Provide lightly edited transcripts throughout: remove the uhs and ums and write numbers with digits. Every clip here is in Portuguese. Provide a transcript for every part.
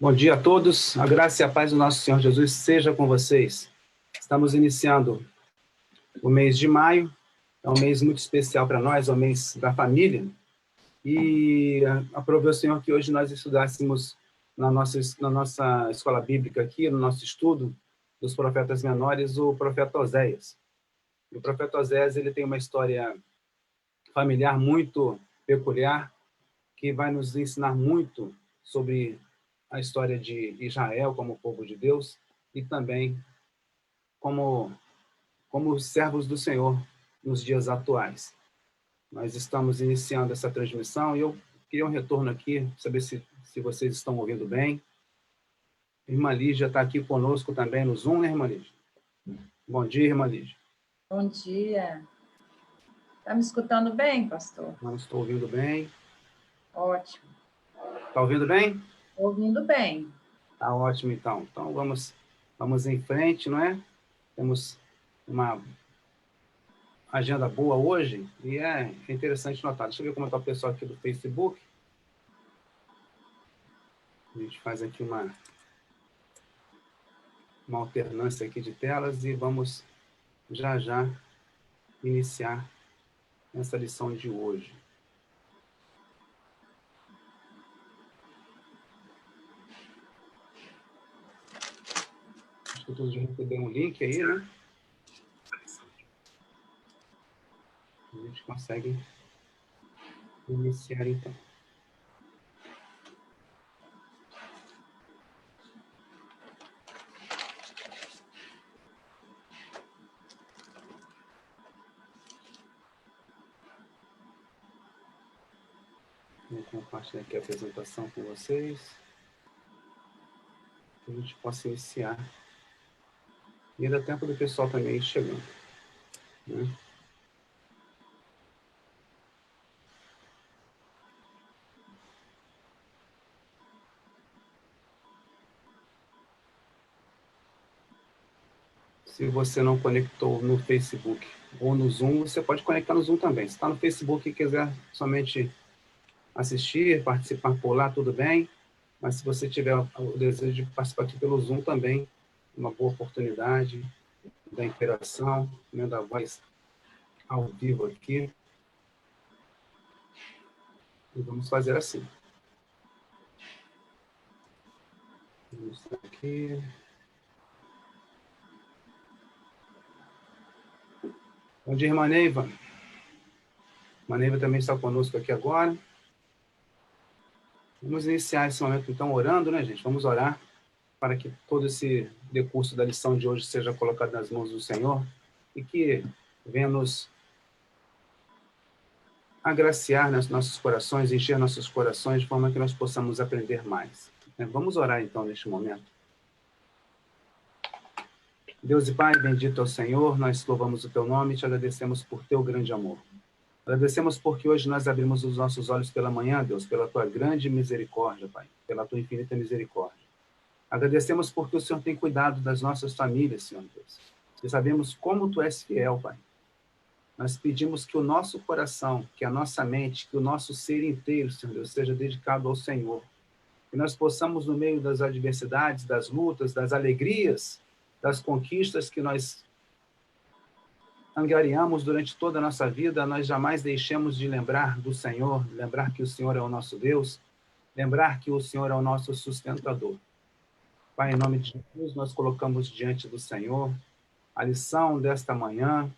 Bom dia a todos, a graça e a paz do nosso Senhor Jesus seja com vocês. Estamos iniciando o mês de maio, é um mês muito especial para nós, é o mês da família, e aprove o Senhor que hoje nós estudássemos na nossa escola bíblica aqui, no nosso estudo dos profetas menores, o profeta Oséias. O profeta Oséias, ele tem uma história familiar muito peculiar, que vai nos ensinar muito sobre a história de Israel como povo de Deus e também como servos do Senhor nos dias atuais. Nós estamos iniciando essa transmissão e eu queria um retorno aqui, saber se vocês estão ouvindo bem. Irmã Lígia está aqui conosco também no Zoom, né, irmã Lígia? Bom dia, irmã Lígia. Bom dia. Está me escutando bem, pastor? Não estou ouvindo bem. Ótimo. Está ouvindo bem? Ouvindo bem. Está ótimo, então. Então, vamos em frente, não é? Temos uma agenda boa hoje e é interessante notar. Deixa eu ver como está o pessoal aqui do Facebook. A gente faz aqui uma alternância aqui de telas e vamos já iniciar essa lição de hoje. Acho que todos já receberam um link aí, né? A gente consegue iniciar então. Vou compartilhar aqui a apresentação com vocês. Que a gente possa iniciar. E ainda tempo do pessoal também chegando, né? Se você não conectou no Facebook ou no Zoom, você pode conectar no Zoom também. Se está no Facebook e quiser somente assistir, participar por lá, tudo bem. Mas se você tiver o desejo de participar aqui pelo Zoom também, uma boa oportunidade da interação, né, da voz ao vivo aqui. E vamos fazer assim. Vamos aqui. Bom dia, irmã Neiva. Irmã Neiva também está conosco aqui agora. Vamos iniciar esse momento, então, orando, né, gente? Vamos orar para que todo esse decurso da lição de hoje seja colocado nas mãos do Senhor e que venha nos agraciar nos nossos corações, encher nossos corações de forma que nós possamos aprender mais. Vamos orar, então, neste momento. Deus e Pai, bendito é o Senhor, nós louvamos o Teu nome e te agradecemos por Teu grande amor. Agradecemos porque hoje nós abrimos os nossos olhos pela manhã, Deus, pela Tua grande misericórdia, Pai, pela Tua infinita misericórdia. Agradecemos porque o Senhor tem cuidado das nossas famílias, Senhor Deus. E sabemos como Tu és fiel, Pai. Nós pedimos que o nosso coração, que a nossa mente, que o nosso ser inteiro, Senhor Deus, seja dedicado ao Senhor. Que nós possamos, no meio das adversidades, das lutas, das alegrias, das conquistas que nós angariamos durante toda a nossa vida, nós jamais deixemos de lembrar do Senhor, lembrar que o Senhor é o nosso Deus, lembrar que o Senhor é o nosso sustentador. Pai, em nome de Jesus, nós colocamos diante do Senhor a lição desta manhã,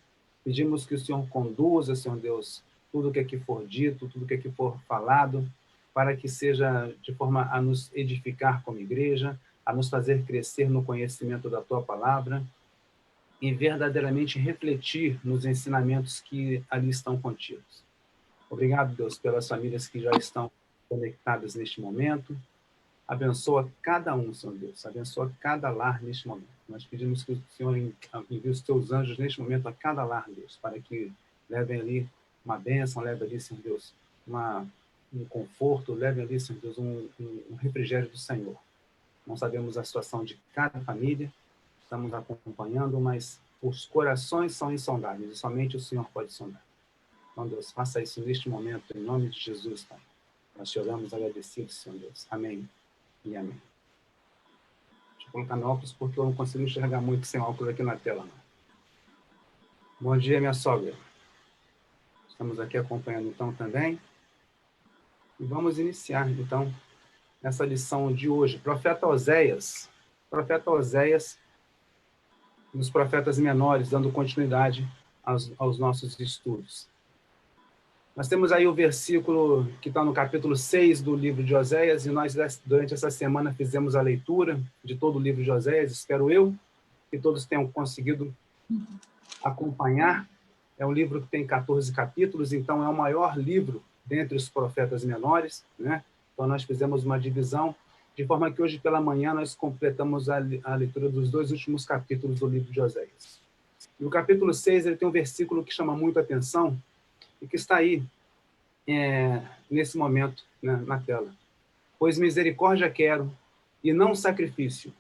pedimos que o Senhor conduza, Senhor Deus, tudo que aqui for dito, tudo que aqui for falado, para que seja de forma a nos edificar como igreja, a nos fazer crescer no conhecimento da Tua palavra e verdadeiramente refletir nos ensinamentos que ali estão contidos. Obrigado, Deus, pelas famílias que já estão conectadas neste momento. Abençoa cada um, Senhor Deus. Abençoa cada lar neste momento. Nós pedimos que o Senhor envie os Teus anjos neste momento a cada lar, Deus, para que levem ali uma bênção, levem ali, Senhor Deus, um conforto, levem ali, Senhor Deus, um refrigério do Senhor. Não sabemos a situação de cada família, estamos acompanhando, mas os corações são insondáveis e somente o Senhor pode sondar. Então, Deus, faça isso neste momento, em nome de Jesus, Pai. Nós te oramos agradecidos, Senhor Deus. Amém e amém. eu colocar meu óculos porque eu não consigo enxergar muito sem óculos aqui na tela. Não. Bom dia, minha sogra. Estamos aqui acompanhando, então, também. E vamos iniciar, então, essa lição de hoje. Profeta Oséias, nos profetas menores, dando continuidade aos nossos estudos. Nós temos aí o versículo que está no capítulo 6 do livro de Oséias, e nós, durante essa semana, fizemos a leitura de todo o livro de Oséias, espero eu, que todos tenham conseguido acompanhar. É um livro que tem 14 capítulos, então é o maior livro dentre os profetas menores, né? Então nós fizemos uma divisão, de forma que hoje pela manhã nós completamos a leitura dos 2 últimos capítulos do livro de Oséias. E o capítulo 6, ele tem um versículo que chama muito a atenção, e que está aí, nesse momento, né, na tela. Pois misericórdia quero, e não sacrifício,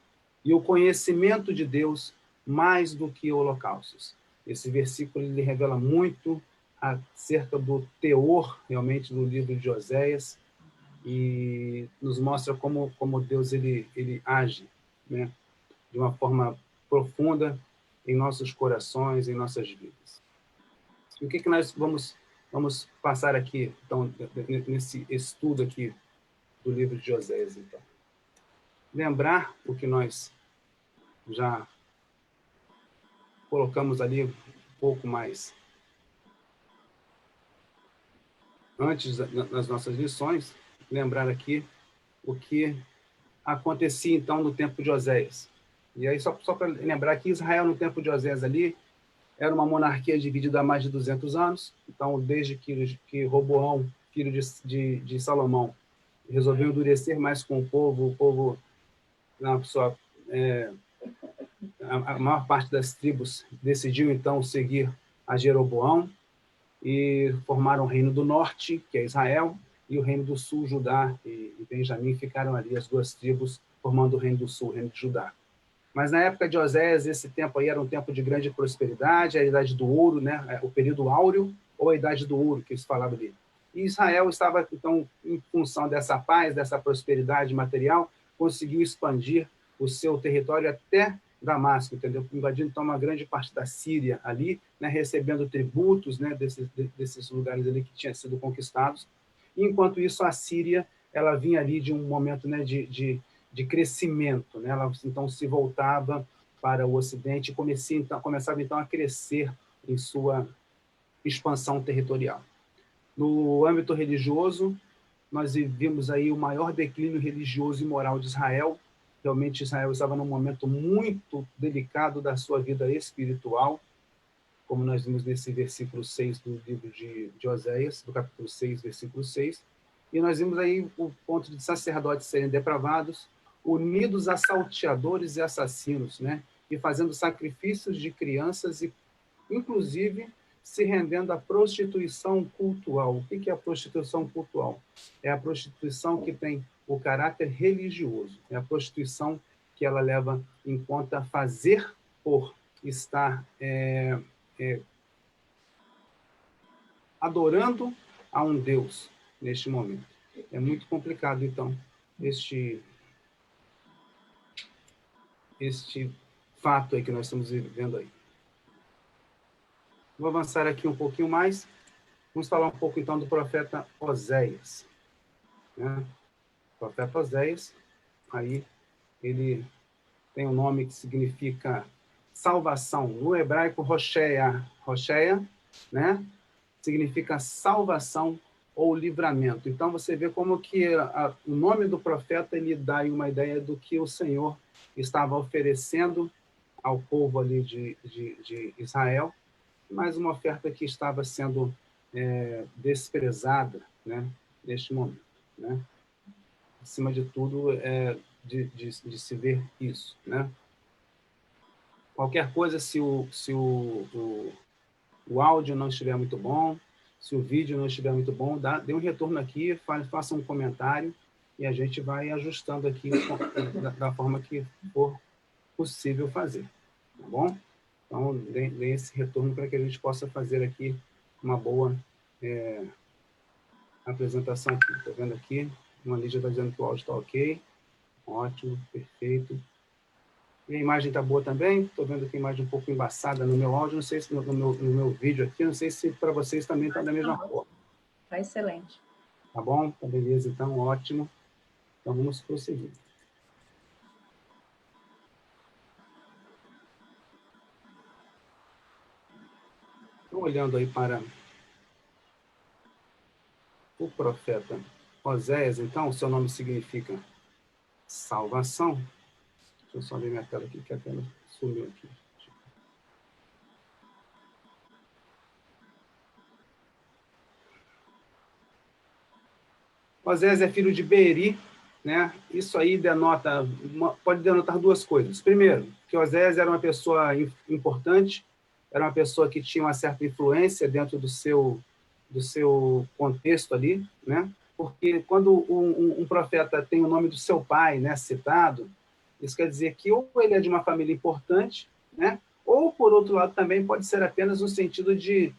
e o conhecimento de Deus mais do que holocaustos. Esse versículo ele revela muito acerca do teor, realmente, do livro de Oséias, e nos mostra como Deus ele age, né, de uma forma profunda em nossos corações, em nossas vidas. E o que nós vamos passar aqui, então, nesse estudo aqui do livro de Oséias, então? Lembrar o que nós já colocamos ali um pouco mais antes nas nossas lições, lembrar aqui o que acontecia, então, no tempo de Oséias. E aí, só para lembrar que Israel, no tempo de Oséias ali, era uma monarquia dividida há mais de 200 anos. Então, desde que Roboão, filho de Salomão, resolveu endurecer mais com o povo, na sua, a maior parte das tribos decidiu, então, seguir a Jeroboão e formaram o Reino do Norte, que é Israel, e o Reino do Sul, Judá e Benjamim, ficaram ali as 2 tribos, formando o Reino do Sul, o Reino de Judá. Mas na época de Oséias, esse tempo aí era um tempo de grande prosperidade, a Idade do Ouro, né? O período áureo, ou a Idade do Ouro, que eles falavam ali. E Israel estava, então, em função dessa paz, dessa prosperidade material, conseguiu expandir o seu território até Damasco, entendeu? Invadindo, então, uma grande parte da Síria ali, né? Recebendo tributos, né? desses lugares ali que tinham sido conquistados. E, enquanto isso, a Síria, ela vinha ali de um momento, né? de crescimento, né? Ela então se voltava para o Ocidente e começava então a crescer em sua expansão territorial. No âmbito religioso, nós vimos aí o maior declínio religioso e moral de Israel. Realmente Israel estava num momento muito delicado da sua vida espiritual, como nós vimos nesse versículo 6 do livro de Oséias, do capítulo 6, versículo 6. E nós vimos aí o ponto de sacerdotes serem depravados, unidos a salteadores e assassinos, né? E fazendo sacrifícios de crianças e, inclusive, se rendendo à prostituição cultural. O que é a prostituição cultural? É a prostituição que tem o caráter religioso. É a prostituição que ela leva em conta fazer por estar adorando a um Deus neste momento. É muito complicado, então, este fato aí que nós estamos vivendo aí. Vou avançar aqui um pouquinho mais. Vamos falar um pouco, então, do profeta Oséias. Né? O profeta Oséias, aí, ele tem um nome que significa salvação. No hebraico, Rocheia. Rocheia, né? Significa salvação ou livramento. Então, você vê como que o nome do profeta ele dá uma ideia do que o Senhor estava oferecendo ao povo ali de Israel, mas uma oferta que estava sendo desprezada, né, neste momento. Né? Acima de tudo, de se ver isso. Né? Qualquer coisa, se o áudio não estiver muito bom, se o vídeo não estiver muito bom, dê um retorno aqui, faça um comentário e a gente vai ajustando aqui da forma que for possível fazer, tá bom? Então, dê esse retorno para que a gente possa fazer aqui uma boa apresentação aqui. Estou vendo aqui, uma Lígia está dizendo que o áudio está ok, ótimo, perfeito. E a imagem está boa também. Estou vendo que a imagem um pouco embaçada no meu áudio, não sei se no meu vídeo aqui, não sei se para vocês também está da mesma forma. Está excelente. Tá bom? Tá beleza, então, ótimo. Então, vamos prosseguir. Estou olhando aí para o profeta Oséias, então, o seu nome significa salvação. Deixa eu só ver minha tela aqui, que a tela sumiu aqui. Oséias é filho de Beeri, né? Isso aí pode denotar duas coisas. Primeiro, que Oséias era uma pessoa importante, era uma pessoa que tinha uma certa influência dentro do seu contexto ali, né? Porque quando um profeta tem o nome do seu pai, né, citado, isso quer dizer que ou ele é de uma família importante, né? Ou, por outro lado, também pode ser apenas no sentido de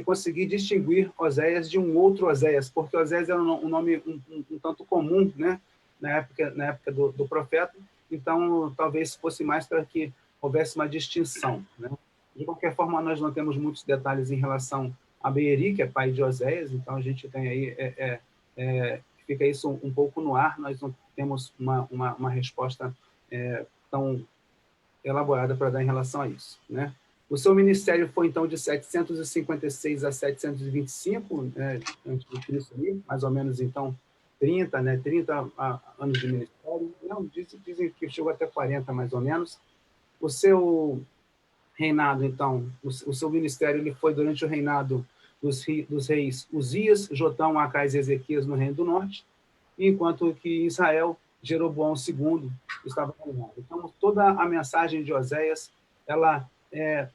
conseguir distinguir Oséias de um outro Oséias, porque Oséias era um nome um tanto comum, né, na época do profeta, então talvez fosse mais para que houvesse uma distinção, né? De qualquer forma, nós não temos muitos detalhes em relação a Beeri, que é pai de Oséias, então a gente tem aí, fica isso um pouco no ar, nós não temos uma resposta tão elaborada para dar em relação a isso, né? O seu ministério foi, então, de 756 a 725, né, antes de Cristo, mais ou menos, então, 30, né, 30 anos de ministério. Não, dizem que chegou até 40, mais ou menos. O seu reinado, então, o seu ministério ele foi durante o reinado dos reis Uzias, Jotão, Acais e Ezequias no Reino do Norte, enquanto que Israel, Jeroboão II, estava reinando. Então, toda a mensagem de Oséias, ela é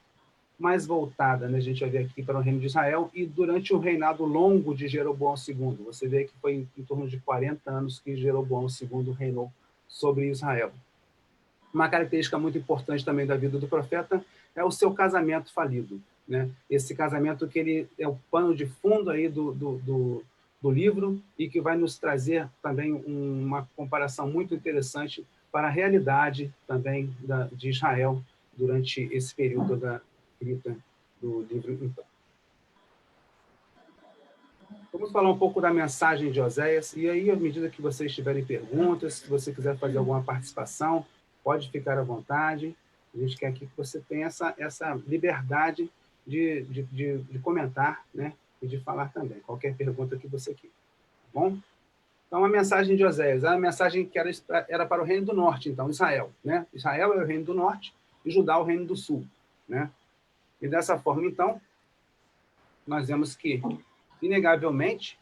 mais voltada, né, a gente vai ver aqui para o reino de Israel, e durante o reinado longo de Jeroboão II. Você vê que foi em torno de 40 anos que Jeroboão II reinou sobre Israel. Uma característica muito importante também da vida do profeta é o seu casamento falido, né? Esse casamento que ele é o pano de fundo aí do livro e que vai nos trazer também uma comparação muito interessante para a realidade também de Israel durante esse período da escrita do livro. Então, vamos falar um pouco da mensagem de Oséias, e aí, à medida que vocês tiverem perguntas, se você quiser fazer alguma participação, pode ficar à vontade. A gente quer aqui que você tenha essa liberdade de comentar, né, e de falar também, qualquer pergunta que você queira. Tá bom? Então, a mensagem de Oséias, a mensagem que era para o Reino do Norte, então, Israel, né? Israel é o Reino do Norte e Judá é o Reino do Sul, né? E dessa forma, então, nós vemos que, inegavelmente,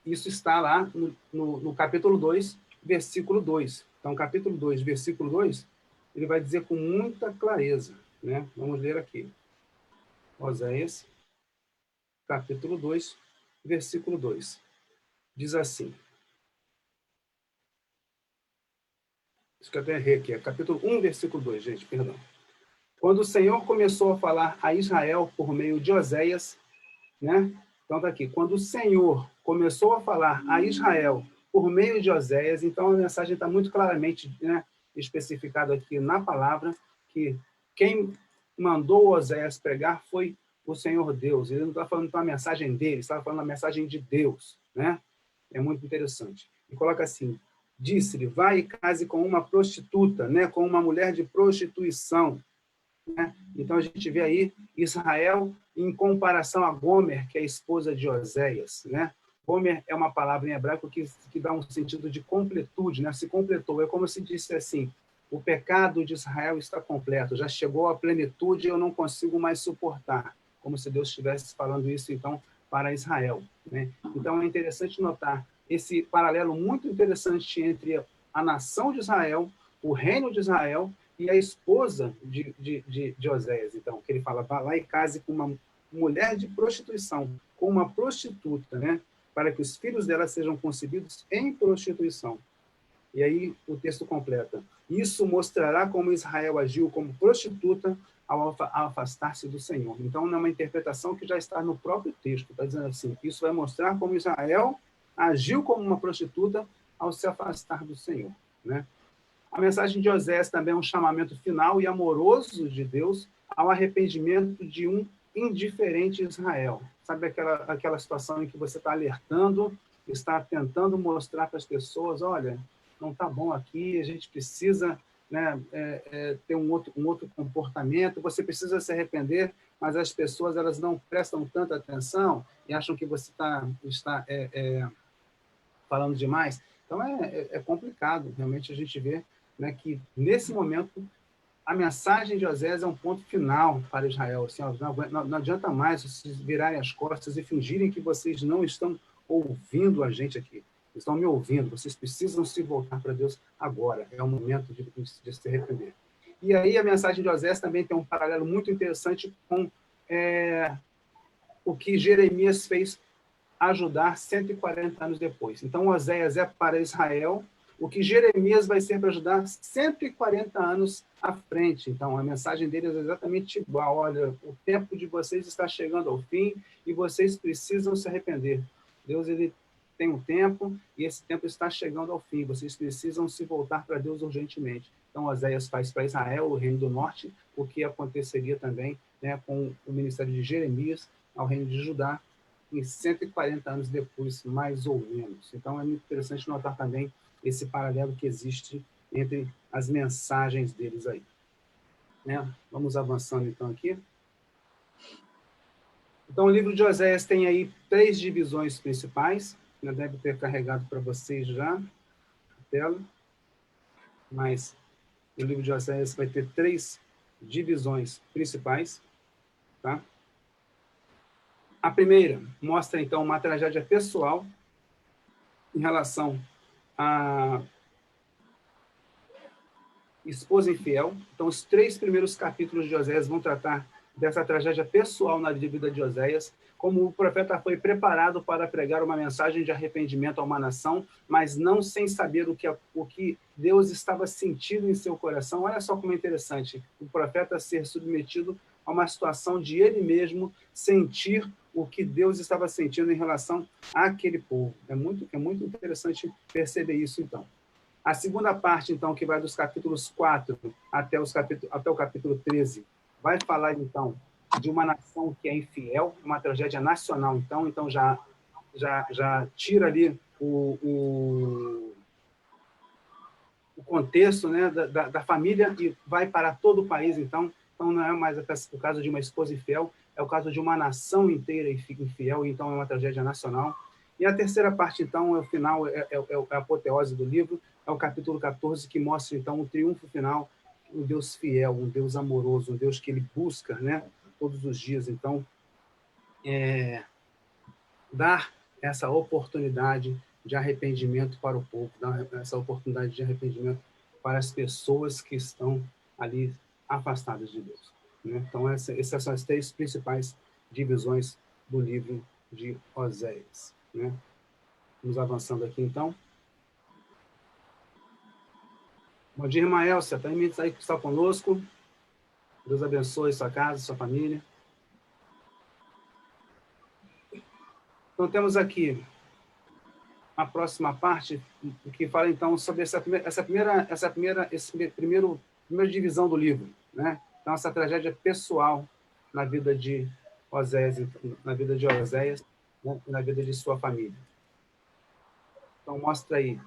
isso está lá no capítulo 2, versículo 2. Então, capítulo 2, versículo 2, ele vai dizer com muita clareza, né? Vamos ler aqui. Oséias, capítulo 2, versículo 2. Diz assim. Isso que eu até errei aqui. É capítulo 1, versículo 2, gente, perdão. Quando o Senhor começou a falar a Israel por meio de Oséias, né? Então está aqui. Quando o Senhor começou a falar a Israel por meio de Oséias, então a mensagem está muito claramente, né, especificada aqui na palavra, que quem mandou Oséias pregar foi o Senhor Deus. Ele não está falando uma mensagem dele, está falando uma mensagem de Deus, né? É muito interessante. E coloca assim, disse-lhe, vai e case com uma prostituta, né, com uma mulher de prostituição. Né? Então, a gente vê aí Israel em comparação a Gomer, que é a esposa de Oséias. Né? Gomer é uma palavra em hebraico que dá um sentido de completude, né? Se completou. É como se disse assim, o pecado de Israel está completo, já chegou à plenitude e eu não consigo mais suportar. Como se Deus estivesse falando isso, então, para Israel. Né? Então, é interessante notar esse paralelo muito interessante entre a nação de Israel, o reino de Israel, e a esposa de Oséias, então, que ele fala, vá lá e case com uma mulher de prostituição, com uma prostituta, né? Para que os filhos dela sejam concebidos em prostituição. E aí o texto completa. Isso mostrará como Israel agiu como prostituta ao afastar-se do Senhor. Então, é uma interpretação que já está no próprio texto. Está dizendo assim, isso vai mostrar como Israel agiu como uma prostituta ao se afastar do Senhor, né? A mensagem de Oséias também é um chamamento final e amoroso de Deus ao arrependimento de um indiferente Israel. Sabe aquela situação em que você está alertando, está tentando mostrar para as pessoas, olha, não está bom aqui, a gente precisa, né, ter um outro comportamento, você precisa se arrepender, mas as pessoas elas não prestam tanta atenção e acham que você está falando demais. Então, é complicado, realmente, a gente vê, né, que, nesse momento, a mensagem de Oséias é um ponto final para Israel. Assim, não adianta mais vocês virarem as costas e fingirem que vocês não estão ouvindo a gente aqui. Estão me ouvindo. Vocês precisam se voltar para Deus agora. É o momento de se arrepender. E aí, a mensagem de Oséias também tem um paralelo muito interessante com o que Jeremias fez ajudar 140 anos depois. Então, Oséias é para Israel o que Jeremias vai ser para ajudar 140 anos à frente. Então, a mensagem deles é exatamente igual. Olha, o tempo de vocês está chegando ao fim e vocês precisam se arrepender. Deus ele tem um tempo e esse tempo está chegando ao fim. Vocês precisam se voltar para Deus urgentemente. Então, Oséias faz para Israel, o reino do norte, o que aconteceria também, né, com o ministério de Jeremias ao reino de Judá, em 140 anos depois, mais ou menos. Então, é muito interessante notar também esse paralelo que existe entre as mensagens deles aí, né? Vamos avançando, então, aqui. Então, o livro de Oséias tem aí 3 divisões principais, né? Deve ter carregado para vocês já a tela, mas o livro de Oséias vai ter 3 divisões principais, tá? A primeira mostra, então, uma tragédia pessoal em relação a esposa infiel. Então, os 3 primeiros capítulos de Oséias vão tratar dessa tragédia pessoal na vida de Oséias, como o profeta foi preparado para pregar uma mensagem de arrependimento a uma nação, mas não sem saber o que Deus estava sentindo em seu coração. Olha só como é interessante, o profeta ser submetido a uma situação de ele mesmo sentir o que Deus estava sentindo em relação àquele povo. É muito interessante perceber isso, então. A segunda parte, então, que vai dos capítulos 4 até o capítulo 13, vai falar, então, de uma nação que é infiel, uma tragédia nacional, então já tira ali o contexto, né, da família e vai para todo o país, então não é mais o caso de uma esposa infiel, é o caso de uma nação inteira infiel, então é uma tragédia nacional. E a terceira parte, então, é o final, é a apoteose do livro, é o capítulo 14, que mostra, então, o triunfo final, um Deus fiel, um Deus amoroso, um Deus que ele busca, né, todos os dias. Então, dar essa oportunidade de arrependimento para o povo, dar essa oportunidade de arrependimento para as pessoas que estão ali afastadas de Deus, né? Então, essas são as 3 principais divisões do livro de Oséias, né? Vamos avançando aqui, então. Bom dia, irmã Elcia. Também aí que está conosco. Deus abençoe sua casa, sua família. Então, temos aqui a próxima parte, que fala, então, sobre essa primeira divisão do livro, né? Então, essa tragédia pessoal na vida de Oséias, né? Na vida de sua família. Então, mostra aí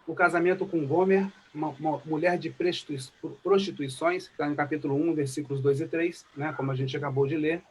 o casamento com Gomer, uma mulher de prostituições, que está no capítulo 1, versículos 2 e 3, né, como a gente acabou de ler.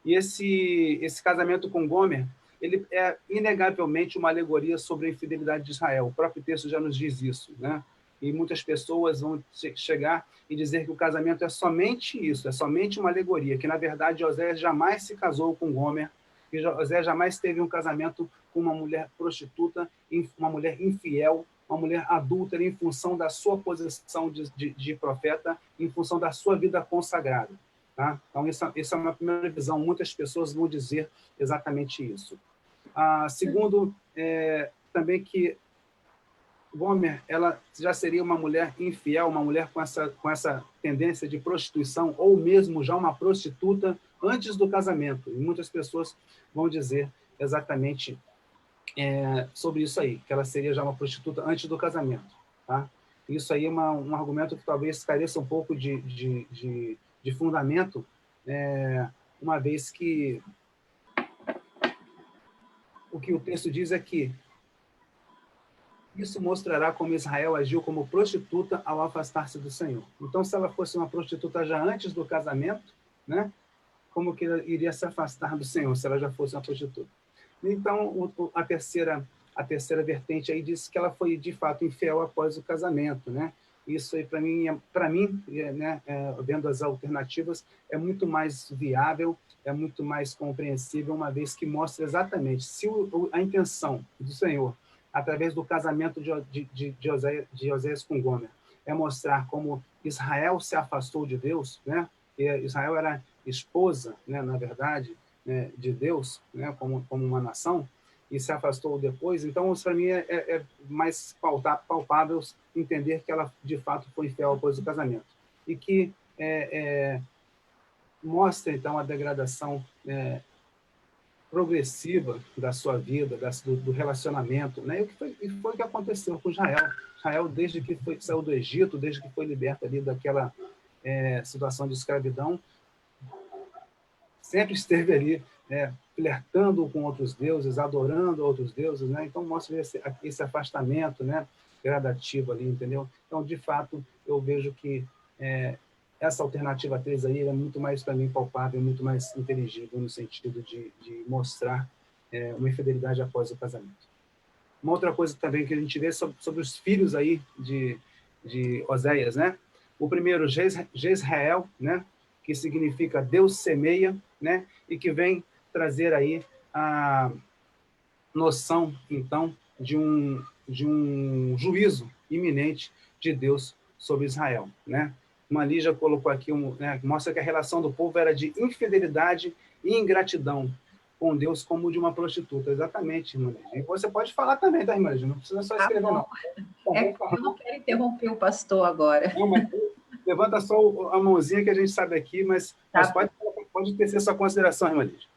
E esse casamento com Gomer, ele é inegavelmente uma alegoria sobre a infidelidade de Israel. O próprio texto já nos diz isso, né? E muitas pessoas vão chegar e dizer que o casamento é somente isso, é somente uma alegoria, que, na verdade, Oséias jamais se casou com Gomer, que Oséias jamais teve um casamento com uma mulher prostituta, uma mulher infiel, uma mulher adúltera, em função da sua posição de profeta, em função da sua vida consagrada. Tá? Então, essa é uma primeira visão. Muitas pessoas vão dizer exatamente isso. Segundo, também que Gomer, ela já seria uma mulher infiel, uma mulher com essa tendência de prostituição, ou mesmo já uma prostituta antes do casamento. E muitas pessoas vão dizer exatamente sobre isso aí, que ela seria já uma prostituta antes do casamento. Tá? Isso aí é um argumento que talvez careça um pouco de fundamento, uma vez que o que o texto diz é que isso mostrará como Israel agiu como prostituta ao afastar-se do Senhor. Então, se ela fosse uma prostituta já antes do casamento, né, como que ela iria se afastar do Senhor, se ela já fosse uma prostituta? Então, a terceira vertente aí diz que ela foi, de fato, infiel após o casamento, né? Isso aí, para mim, né, vendo as alternativas, é muito mais viável, é muito mais compreensível, uma vez que mostra exatamente se a intenção do Senhor, através do casamento de Oséias com Gomer, é mostrar como Israel se afastou de Deus, né? E Israel era esposa, né, na verdade, né, de Deus, né, como uma nação, e se afastou depois. Então, isso para mim é mais palpável entender que ela, de fato, foi infiel após o casamento. E que mostra, então, a degradação progressiva da sua vida, do relacionamento, né? E foi o que aconteceu com Israel. Israel, desde que saiu do Egito, desde que foi liberta ali daquela situação de escravidão, sempre esteve ali flertando com outros deuses, adorando outros deuses, né? Então mostra esse afastamento, né, gradativo ali, entendeu? Então, de fato, eu vejo que essa alternativa 3 aí é muito mais, para mim, palpável, muito mais inteligível no sentido de mostrar uma infidelidade após o casamento. Uma outra coisa também que a gente vê sobre os filhos aí de Oséias, né? O primeiro, Jezreel, né? Que significa Deus semeia, né? E que vem trazer aí a noção, então, de um juízo iminente de Deus sobre Israel, né? Uma Lígia colocou aqui, mostra que a relação do povo era de infidelidade e ingratidão com Deus como de uma prostituta. Exatamente, irmã Lígia. E você pode falar também, tá, irmã Lígia? Não precisa só escrever, não. Eu não quero interromper o pastor agora. Não, mas levanta só a mãozinha que a gente sabe aqui, mas pode tecer sua consideração, irmã Lígia.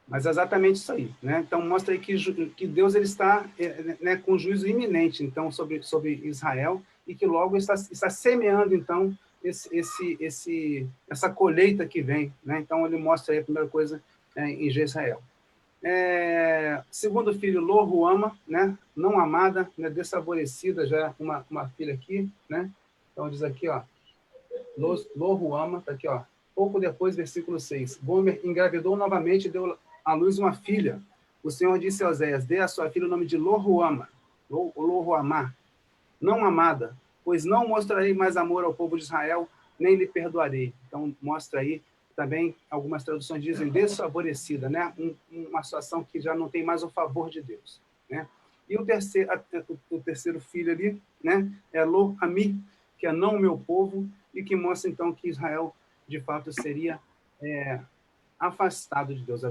Mas é exatamente isso aí, né? Então mostra aí que Deus ele está com juízo iminente, então, sobre Israel, e que logo está semeando, então, essa colheita que vem, né? Então ele mostra aí a primeira coisa em Jezreel. Segundo filho, Lo-Ruama, né? Não amada, né? Desfavorecida, já uma filha aqui, né? Então diz aqui, ó, Lo-Ruama, tá aqui, ó. Pouco depois, versículo 6. Gomer engravidou novamente e deu à luz uma filha. O Senhor disse a Oséias: dê a sua filha o nome de Lo-Ruama, Lo-Ruamá, não amada, pois não mostrarei mais amor ao povo de Israel, nem lhe perdoarei. Então, mostra aí também, algumas traduções dizem desfavorecida, né? Uma situação que já não tem mais o favor de Deus, né? E o terceiro filho ali, né? É Lo-Ami, que é não o meu povo, e que mostra, então, que Israel, de fato, seria afastado de Deus.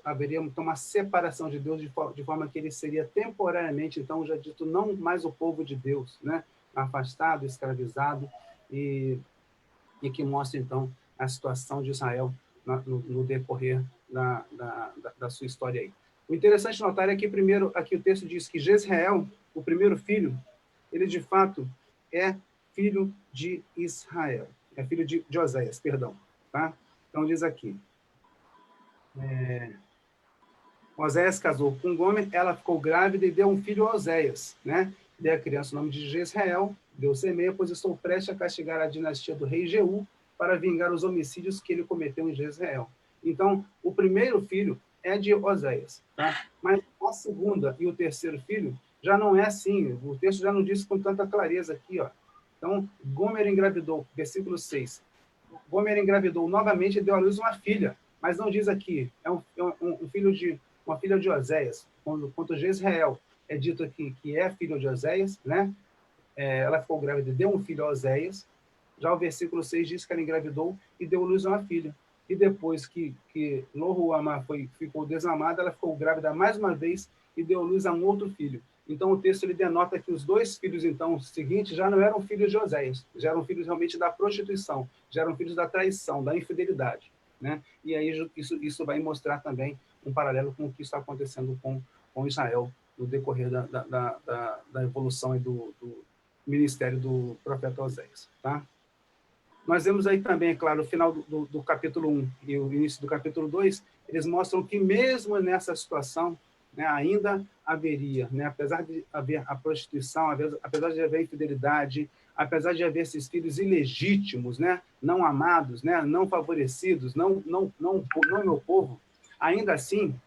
Haveria então uma separação de Deus de forma que ele seria temporariamente, então, já dito, não mais o povo de Deus, né? Afastado, escravizado, e que mostra, então, a situação de Israel no decorrer da sua história aí. O interessante notar é que, primeiro, aqui o texto diz que Jezreel, o primeiro filho, ele, de fato, é filho de Israel. É filho de Oséias, perdão. Tá? Então, diz aqui. Oséias casou com Gomer, ela ficou grávida e deu um filho a Oséias, né? Deu a criança o nome de Jezreel, deu semeia, pois estou prestes a castigar a dinastia do rei Jeú para vingar os homicídios que ele cometeu em Jezreel. Então, o primeiro filho é de Oséias, tá? Mas a segunda e o terceiro filho já não é assim, o texto já não diz com tanta clareza aqui, ó. Então, Gomer engravidou, versículo 6. Gomer engravidou novamente e deu à luz uma filha, mas não diz aqui, uma filha de Oséias, quanto Jezreel é dito aqui que é filho de Oséias, né? Ela ficou grávida e deu um filho a Oséias. Já o versículo 6 diz que ela engravidou e deu à luz a uma filha. E depois que Lo-Ruama ficou desamada, ela ficou grávida mais uma vez e deu à luz a um outro filho. Então, o texto ele denota que os dois filhos, então, seguintes, já não eram filhos de Oséias, já eram filhos realmente da prostituição, já eram filhos da traição, da infidelidade. né? E aí isso vai mostrar também um paralelo com o que está acontecendo com Israel no decorrer da evolução e do ministério do profeta Oséias, tá? Nós vemos aí também, é claro, o final do capítulo 1 e o início do capítulo 2, eles mostram que mesmo nessa situação, né, ainda haveria, né, apesar de haver a prostituição, apesar de haver infidelidade, apesar de haver esses filhos ilegítimos, né, não amados, né, não favorecidos, não meu povo, ainda assim,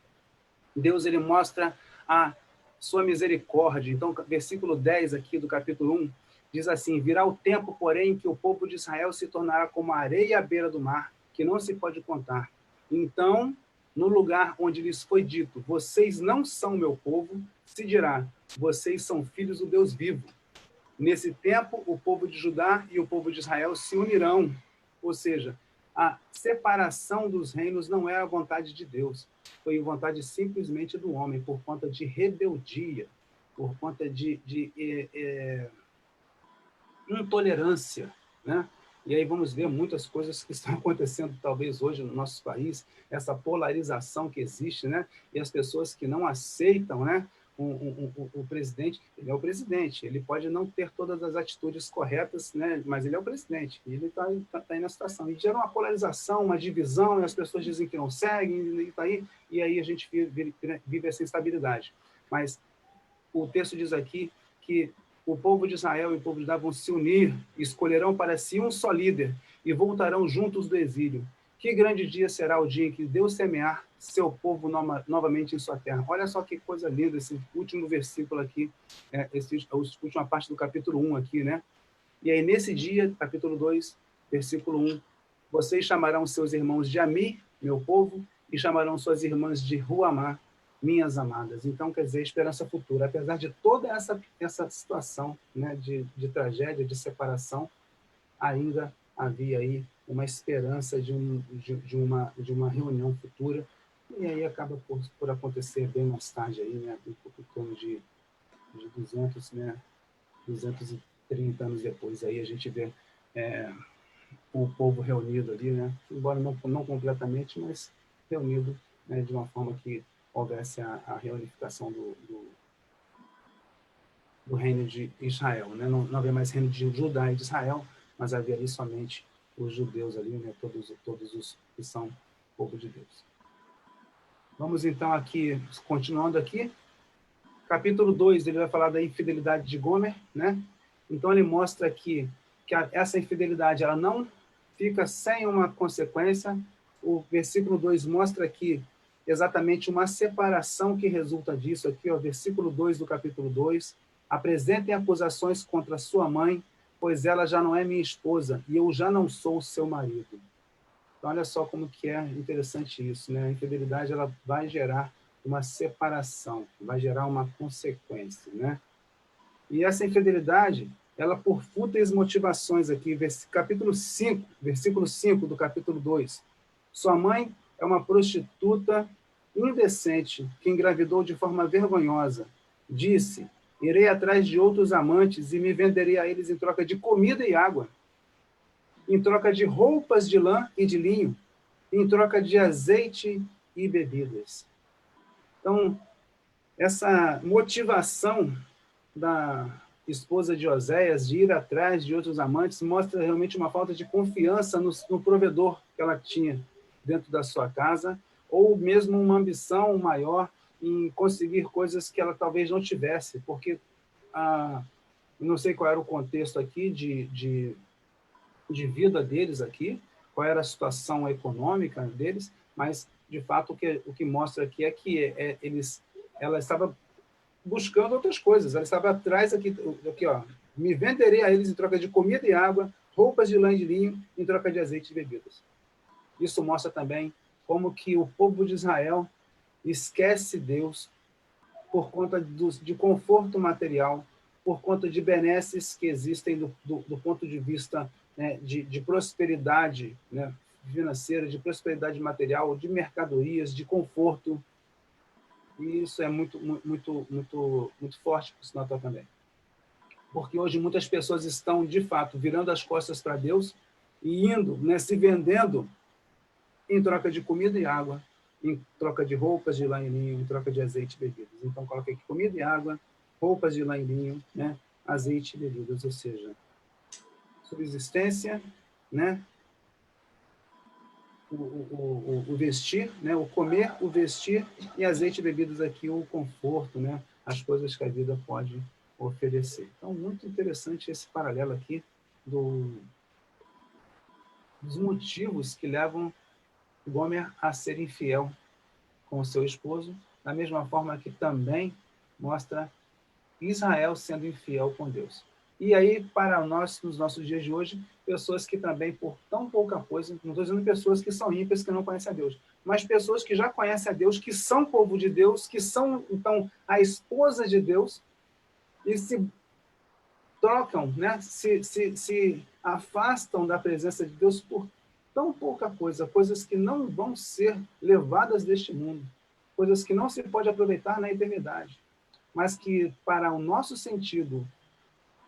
Deus ele mostra a sua misericórdia. Então, versículo 10 aqui do capítulo 1, diz assim: virá o tempo, porém, que o povo de Israel se tornará como a areia à beira do mar, que não se pode contar. Então, no lugar onde lhes foi dito, vocês não são meu povo, se dirá, vocês são filhos do Deus vivo. Nesse tempo, o povo de Judá e o povo de Israel se unirão. Ou seja, a separação dos reinos não é a vontade de Deus, foi a vontade simplesmente do homem, por conta de rebeldia, por conta de intolerância, né? E aí vamos ver muitas coisas que estão acontecendo, talvez, hoje no nosso país, essa polarização que existe, né? E as pessoas que não aceitam, né? O presidente, ele é o presidente, ele pode não ter todas as atitudes corretas, né? Mas ele é o presidente, e ele está aí na situação. E gera uma polarização, uma divisão, e as pessoas dizem que não seguem, e tá aí, e aí a gente vive essa instabilidade. Mas o texto diz aqui que o povo de Israel e o povo de Judá vão se unir, escolherão para si um só líder e voltarão juntos do exílio. Que grande dia será o dia em que Deus semear seu povo novamente em sua terra. Olha só que coisa linda esse último versículo aqui, a última parte do capítulo 1 aqui, né? E aí, nesse dia, capítulo 2, versículo 1, vocês chamarão seus irmãos de Ami, meu povo, e chamarão suas irmãs de Ruamá, minhas amadas. Então, quer dizer, esperança futura. Apesar de toda essa situação, né, de tragédia, de separação, ainda havia aí uma esperança de uma reunião futura, e aí acaba por acontecer bem mais tarde, aí, né, em torno de 200, né, 230 anos depois, aí a gente vê o povo reunido ali, né, embora não completamente, mas reunido, né, de uma forma que houvesse a reunificação do reino de Israel, né? Não havia mais reino de Judá e de Israel, mas havia ali somente os judeus ali, né? Todos os que são povo de Deus. Vamos então aqui, continuando aqui, capítulo 2, ele vai falar da infidelidade de Gomer, né? Então ele mostra aqui que essa infidelidade ela não fica sem uma consequência. O versículo 2 mostra aqui exatamente uma separação que resulta disso aqui, ó, versículo 2 do capítulo 2. Apresentem acusações contra sua mãe, pois ela já não é minha esposa e eu já não sou seu marido. Então, olha só como que é interessante isso, né? A infidelidade ela vai gerar uma separação, vai gerar uma consequência, né? E essa infidelidade, ela por fúteis motivações aqui, capítulo 5, versículo 5 do capítulo 2. Sua mãe é uma prostituta indecente que engravidou de forma vergonhosa. Disse, irei atrás de outros amantes e me venderei a eles em troca de comida e água, em troca de roupas de lã e de linho, em troca de azeite e bebidas. Então, essa motivação da esposa de Oséias de ir atrás de outros amantes mostra realmente uma falta de confiança no provedor que ela tinha dentro da sua casa, ou mesmo uma ambição maior em conseguir coisas que ela talvez não tivesse, porque não sei qual era o contexto aqui de vida deles aqui, qual era a situação econômica deles, mas, de fato, o que mostra aqui é que ela estava buscando outras coisas, ela estava atrás aqui, ó, me venderei a eles em troca de comida e água, roupas de lã e de linho, em troca de azeite e bebidas. Isso mostra também como que o povo de Israel esquece Deus por conta de conforto material, por conta de benesses que existem do ponto de vista, né, de prosperidade, né, financeira, de prosperidade material, de mercadorias, de conforto. E isso é muito forte para se notar também. Porque hoje muitas pessoas estão, de fato, virando as costas para Deus e indo, né, se vendendo em troca de comida e água, em troca de roupas de lã e linho, em troca de azeite e bebidas. Então, coloquei aqui comida e água, roupas de lã e linho, né? Azeite e bebidas, ou seja, subsistência, né? O vestir, né? O comer, o vestir, e azeite e bebidas aqui, o conforto, né? As coisas que a vida pode oferecer. Então, muito interessante esse paralelo aqui dos motivos que levam Gomer a ser infiel com o seu esposo, da mesma forma que também mostra Israel sendo infiel com Deus. E aí, para nós, nos nossos dias de hoje, pessoas que também, por tão pouca coisa, não estou dizendo pessoas que são ímpias, que não conhecem a Deus, mas pessoas que já conhecem a Deus, que são povo de Deus, que são, então, a esposa de Deus, e se trocam, né? se afastam da presença de Deus por tão pouca coisa, coisas que não vão ser levadas deste mundo, coisas que não se pode aproveitar na eternidade, mas que, para o nosso sentido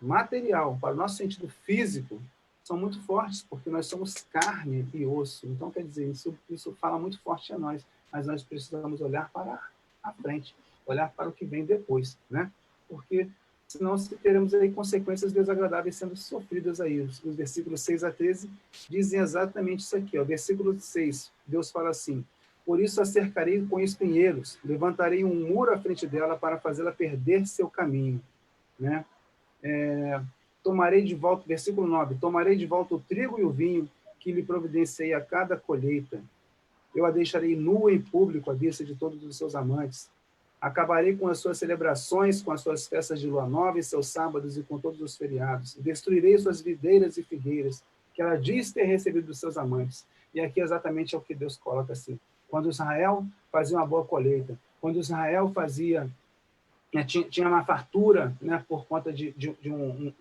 material, para o nosso sentido físico, são muito fortes, porque nós somos carne e osso. Então, quer dizer, isso fala muito forte a nós, mas nós precisamos olhar para a frente, olhar para o que vem depois, né? Porque senão teremos aí consequências desagradáveis sendo sofridas aí. Os versículos 6 a 13 dizem exatamente isso aqui. Ó. Versículo 6, Deus fala assim: por isso a cercarei com espinheiros, levantarei um muro à frente dela para fazê-la perder seu caminho, né? Tomarei de volta, versículo 9, tomarei de volta o trigo e o vinho que lhe providenciei a cada colheita. Eu a deixarei nua em público à vista de todos os seus amantes. Acabarei com as suas celebrações, com as suas festas de lua nova e seus sábados e com todos os feriados. Destruirei suas videiras e figueiras, que ela diz ter recebido dos seus amantes. E aqui exatamente é o que Deus coloca assim. Quando Israel fazia uma boa colheita, quando Israel fazia tinha uma fartura, né, por conta de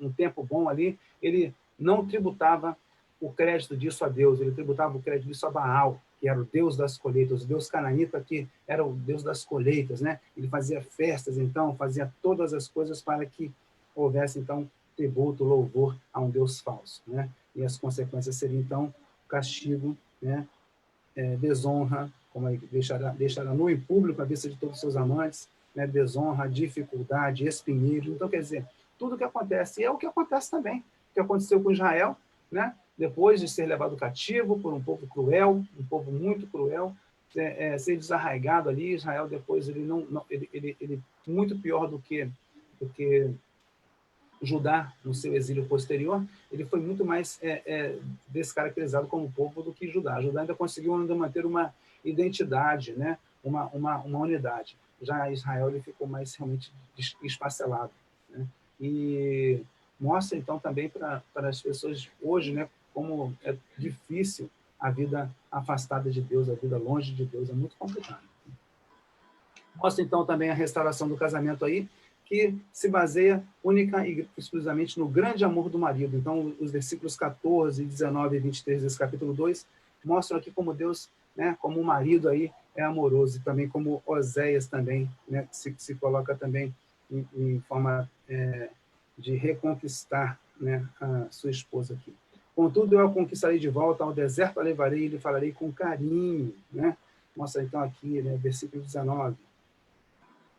um tempo bom ali, ele não tributava o crédito disso a Deus, ele tributava o crédito disso a Baal, que era o Deus das colheitas, o Deus canaíta, que era o Deus das colheitas, né? Ele fazia festas, então, fazia todas as coisas para que houvesse, então, tributo, louvor a um Deus falso, né? E as consequências seriam, então, castigo, né? Desonra, como deixará nu em público à vista de todos os seus amantes, né? Desonra, dificuldade, espinheiro. Então, quer dizer, tudo o que acontece, e é o que acontece também, o que aconteceu com Israel, né? Depois de ser levado cativo por um povo cruel, um povo muito cruel, ser desarraigado ali, Israel depois ele muito pior do que Judá, no seu exílio posterior, ele foi muito mais descaracterizado como povo do que Judá. Judá ainda conseguiu manter uma identidade, né? uma unidade. Já Israel ele ficou mais realmente esfacelado, né? E mostra, então, também para as pessoas hoje, né, como é difícil a vida afastada de Deus, a vida longe de Deus, é muito complicado. Mostra, então, também a restauração do casamento aí, que se baseia única e exclusivamente no grande amor do marido. Então, os versículos 14, 19 e 23 desse capítulo 2 mostram aqui como Deus, né, como o marido aí é amoroso, e também como Oséias também, né, se coloca também em forma de reconquistar, né, a sua esposa aqui. Contudo, eu a conquistarei de volta, ao deserto a levarei e lhe falarei com carinho, né? Mostra então aqui, né, versículo 19.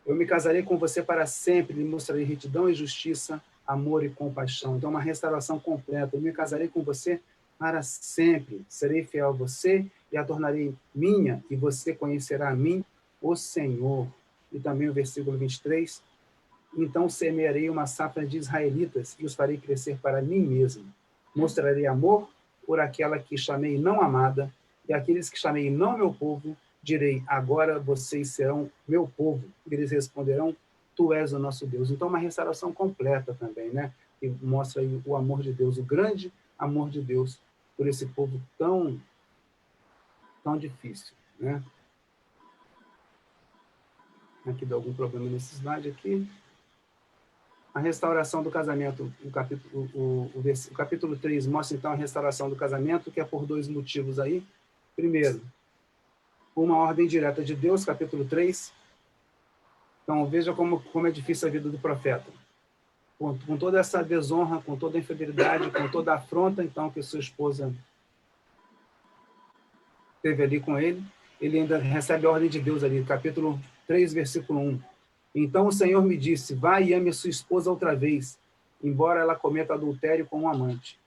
Eu me casarei com você para sempre, lhe mostrarei retidão e justiça, amor e compaixão. Então, uma restauração completa. Eu me casarei com você para sempre. Serei fiel a você e a tornarei minha, e você conhecerá a mim, o Senhor. E também o versículo 23. Então semearei uma safra de israelitas e os farei crescer para mim mesmo. Mostrarei amor por aquela que chamei não amada, e aqueles que chamei não meu povo, direi, agora vocês serão meu povo. E eles responderão, tu és o nosso Deus. Então, uma restauração completa também, né? Que mostra aí o amor de Deus, o grande amor de Deus por esse povo tão difícil, né? Aqui dá algum problema nesse slide aqui. A restauração do casamento, o capítulo 3 mostra, então, a restauração do casamento, que é por dois motivos aí. Primeiro, uma ordem direta de Deus, capítulo 3. Então, veja como é difícil a vida do profeta. Com toda essa desonra, com toda a infidelidade, com toda a afronta, então, que sua esposa esteve ali com ele, ele ainda recebe a ordem de Deus ali, capítulo 3, versículo 1. Então o Senhor me disse, vai e ame a sua esposa outra vez, embora ela cometa adultério com um amante.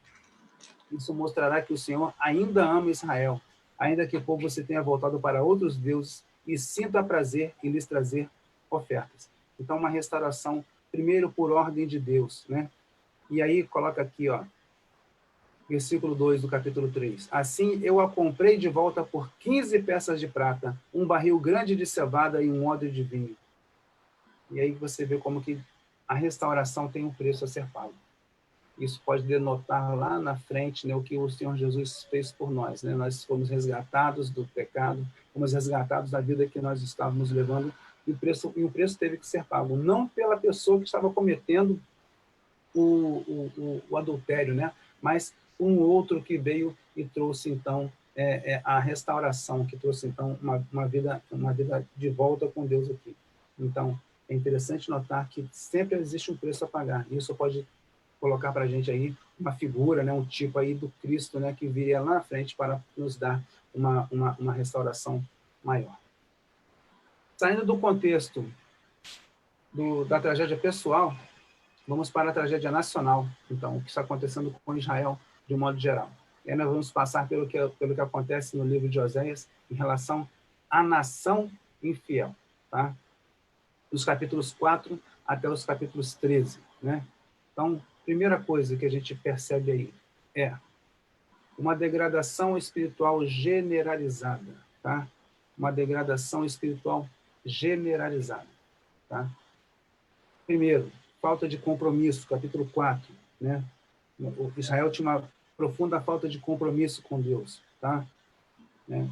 Isso mostrará que o Senhor ainda ama Israel, ainda que o povo se tenha voltado para outros deuses e sinta prazer em lhes trazer ofertas. Então, uma restauração, primeiro por ordem de Deus, né? E aí, coloca aqui, ó, versículo 2 do capítulo 3. Assim, eu a comprei de volta por 15 peças de prata, um barril grande de cevada e um odre de vinho. E aí você vê como que a restauração tem um preço a ser pago. Isso pode denotar lá na frente, né, o que o Senhor Jesus fez por nós. Né? Nós fomos resgatados do pecado, fomos resgatados da vida que nós estávamos levando, e o preço teve que ser pago. Não pela pessoa que estava cometendo o adultério, né? Mas um outro que veio e trouxe, então, a restauração, que trouxe, então, uma vida de volta com Deus aqui. Então, é interessante notar que sempre existe um preço a pagar. Isso pode colocar para a gente aí uma figura, né, um tipo aí do Cristo, né, que viria lá na frente para nos dar uma restauração maior. Saindo do contexto da tragédia pessoal, vamos para a tragédia nacional, então, o que está acontecendo com Israel de um modo geral. E aí nós vamos passar pelo que acontece no livro de Oséias em relação à nação infiel, tá? Dos capítulos 4 até os capítulos 13, né? Então, primeira coisa que a gente percebe aí é uma degradação espiritual generalizada, tá? Uma degradação espiritual generalizada, tá? Primeiro, falta de compromisso, capítulo 4, né? O Israel tinha uma profunda falta de compromisso com Deus, tá? Né?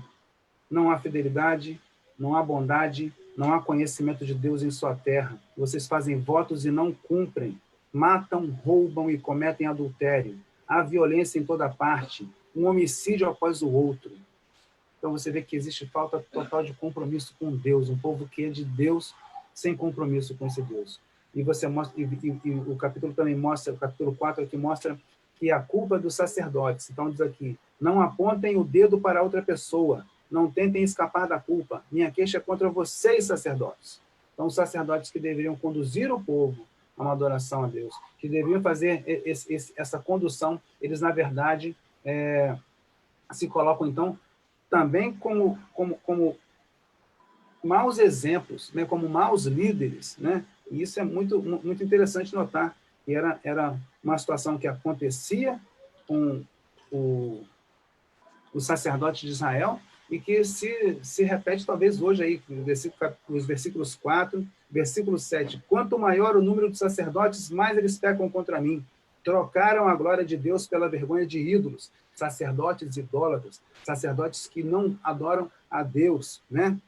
Não há fidelidade, não há bondade, não há conhecimento de Deus em sua terra. Vocês fazem votos e não cumprem, matam, roubam e cometem adultério. Há violência em toda parte, um homicídio após o outro. Então você vê que existe falta total de compromisso com Deus, um povo que é de Deus sem compromisso com esse Deus. E você mostra, e o capítulo também mostra, o capítulo 4 aqui mostra que a culpa é dos sacerdotes. Então diz aqui, não apontem o dedo para outra pessoa, não tentem escapar da culpa. Minha queixa é contra vocês, sacerdotes. Então, os sacerdotes que deveriam conduzir o povo a uma adoração a Deus, que deveriam fazer essa condução, eles, na verdade, se colocam, então, também como maus exemplos, né? Como maus líderes. Né? E isso é muito, muito interessante notar, que era uma situação que acontecia com os sacerdotes de Israel, e que se repete talvez hoje aí, nos versículos 4, versículo 7. Quanto maior o número de sacerdotes, mais eles pecam contra mim. Trocaram a glória de Deus pela vergonha de ídolos, sacerdotes idólatras, sacerdotes que não adoram a Deus, né?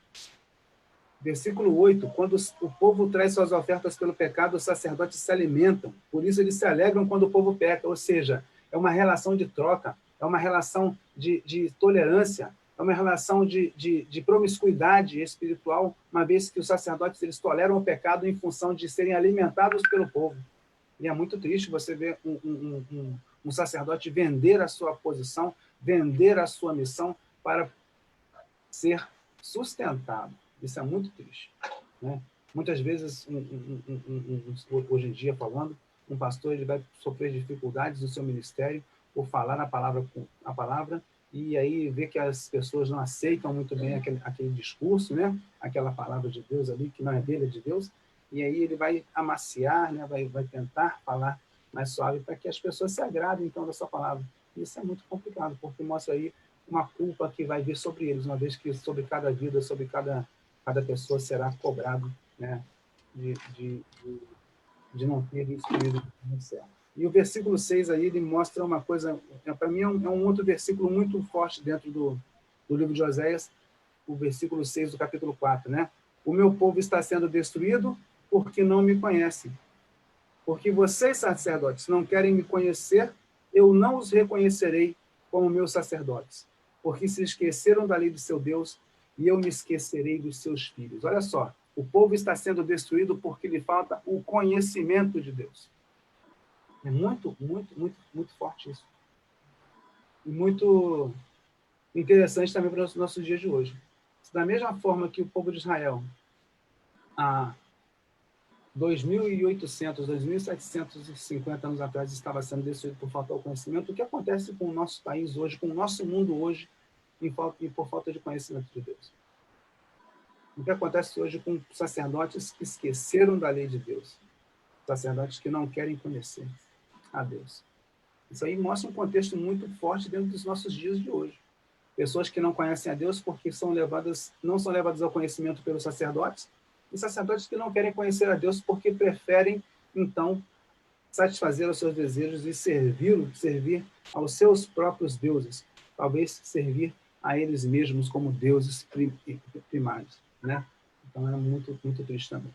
Versículo 8, quando o povo traz suas ofertas pelo pecado, os sacerdotes se alimentam, por isso eles se alegram quando o povo peca, ou seja, é uma relação de troca, é uma relação de tolerância, é uma relação de promiscuidade espiritual, uma vez que os sacerdotes eles toleram o pecado em função de serem alimentados pelo povo. E é muito triste você ver um sacerdote vender a sua posição, vender a sua missão para ser sustentado. Isso é muito triste. Né? Muitas vezes, hoje em dia, falando, um pastor ele vai sofrer dificuldades no seu ministério por falar a palavra, e aí vê que as pessoas não aceitam muito bem aquele discurso, né? Aquela palavra de Deus ali, que não é dele, é de Deus, e aí ele vai amaciar, né? vai tentar falar mais suave para que as pessoas se agradem, então, dessa palavra. Isso é muito complicado, porque mostra aí uma culpa que vai vir sobre eles, uma vez que sobre cada vida, sobre cada pessoa será cobrado, né, de não ter instruído no céu. E o versículo 6 aí, ele mostra uma coisa, para mim é um outro versículo muito forte dentro do livro de Oséias, o versículo 6 do capítulo 4, né? O meu povo está sendo destruído porque não me conhecem. Porque vocês, sacerdotes, não querem me conhecer, eu não os reconhecerei como meus sacerdotes, porque se esqueceram da lei do seu Deus, e eu me esquecerei dos seus filhos. Olha só, o povo está sendo destruído porque lhe falta o conhecimento de Deus. É muito, muito, muito, muito forte isso. E muito Interessante também para os nossos dias de hoje. Da mesma forma que o povo de Israel, há 2.800, 2.750 anos atrás, estava sendo destruído por falta de conhecimento, o que acontece com o nosso país hoje, com o nosso mundo hoje, e por falta de conhecimento de Deus? O que acontece hoje com sacerdotes que esqueceram da lei de Deus? Sacerdotes que não querem conhecer a Deus. Isso aí mostra um contexto muito forte dentro dos nossos dias de hoje. Pessoas que não conhecem a Deus porque não são levadas ao conhecimento pelos sacerdotes, e sacerdotes que não querem conhecer a Deus porque preferem, então, satisfazer os seus desejos e servir aos seus próprios deuses, talvez servir a eles mesmos como deuses primários, né? Então era muito, muito triste também.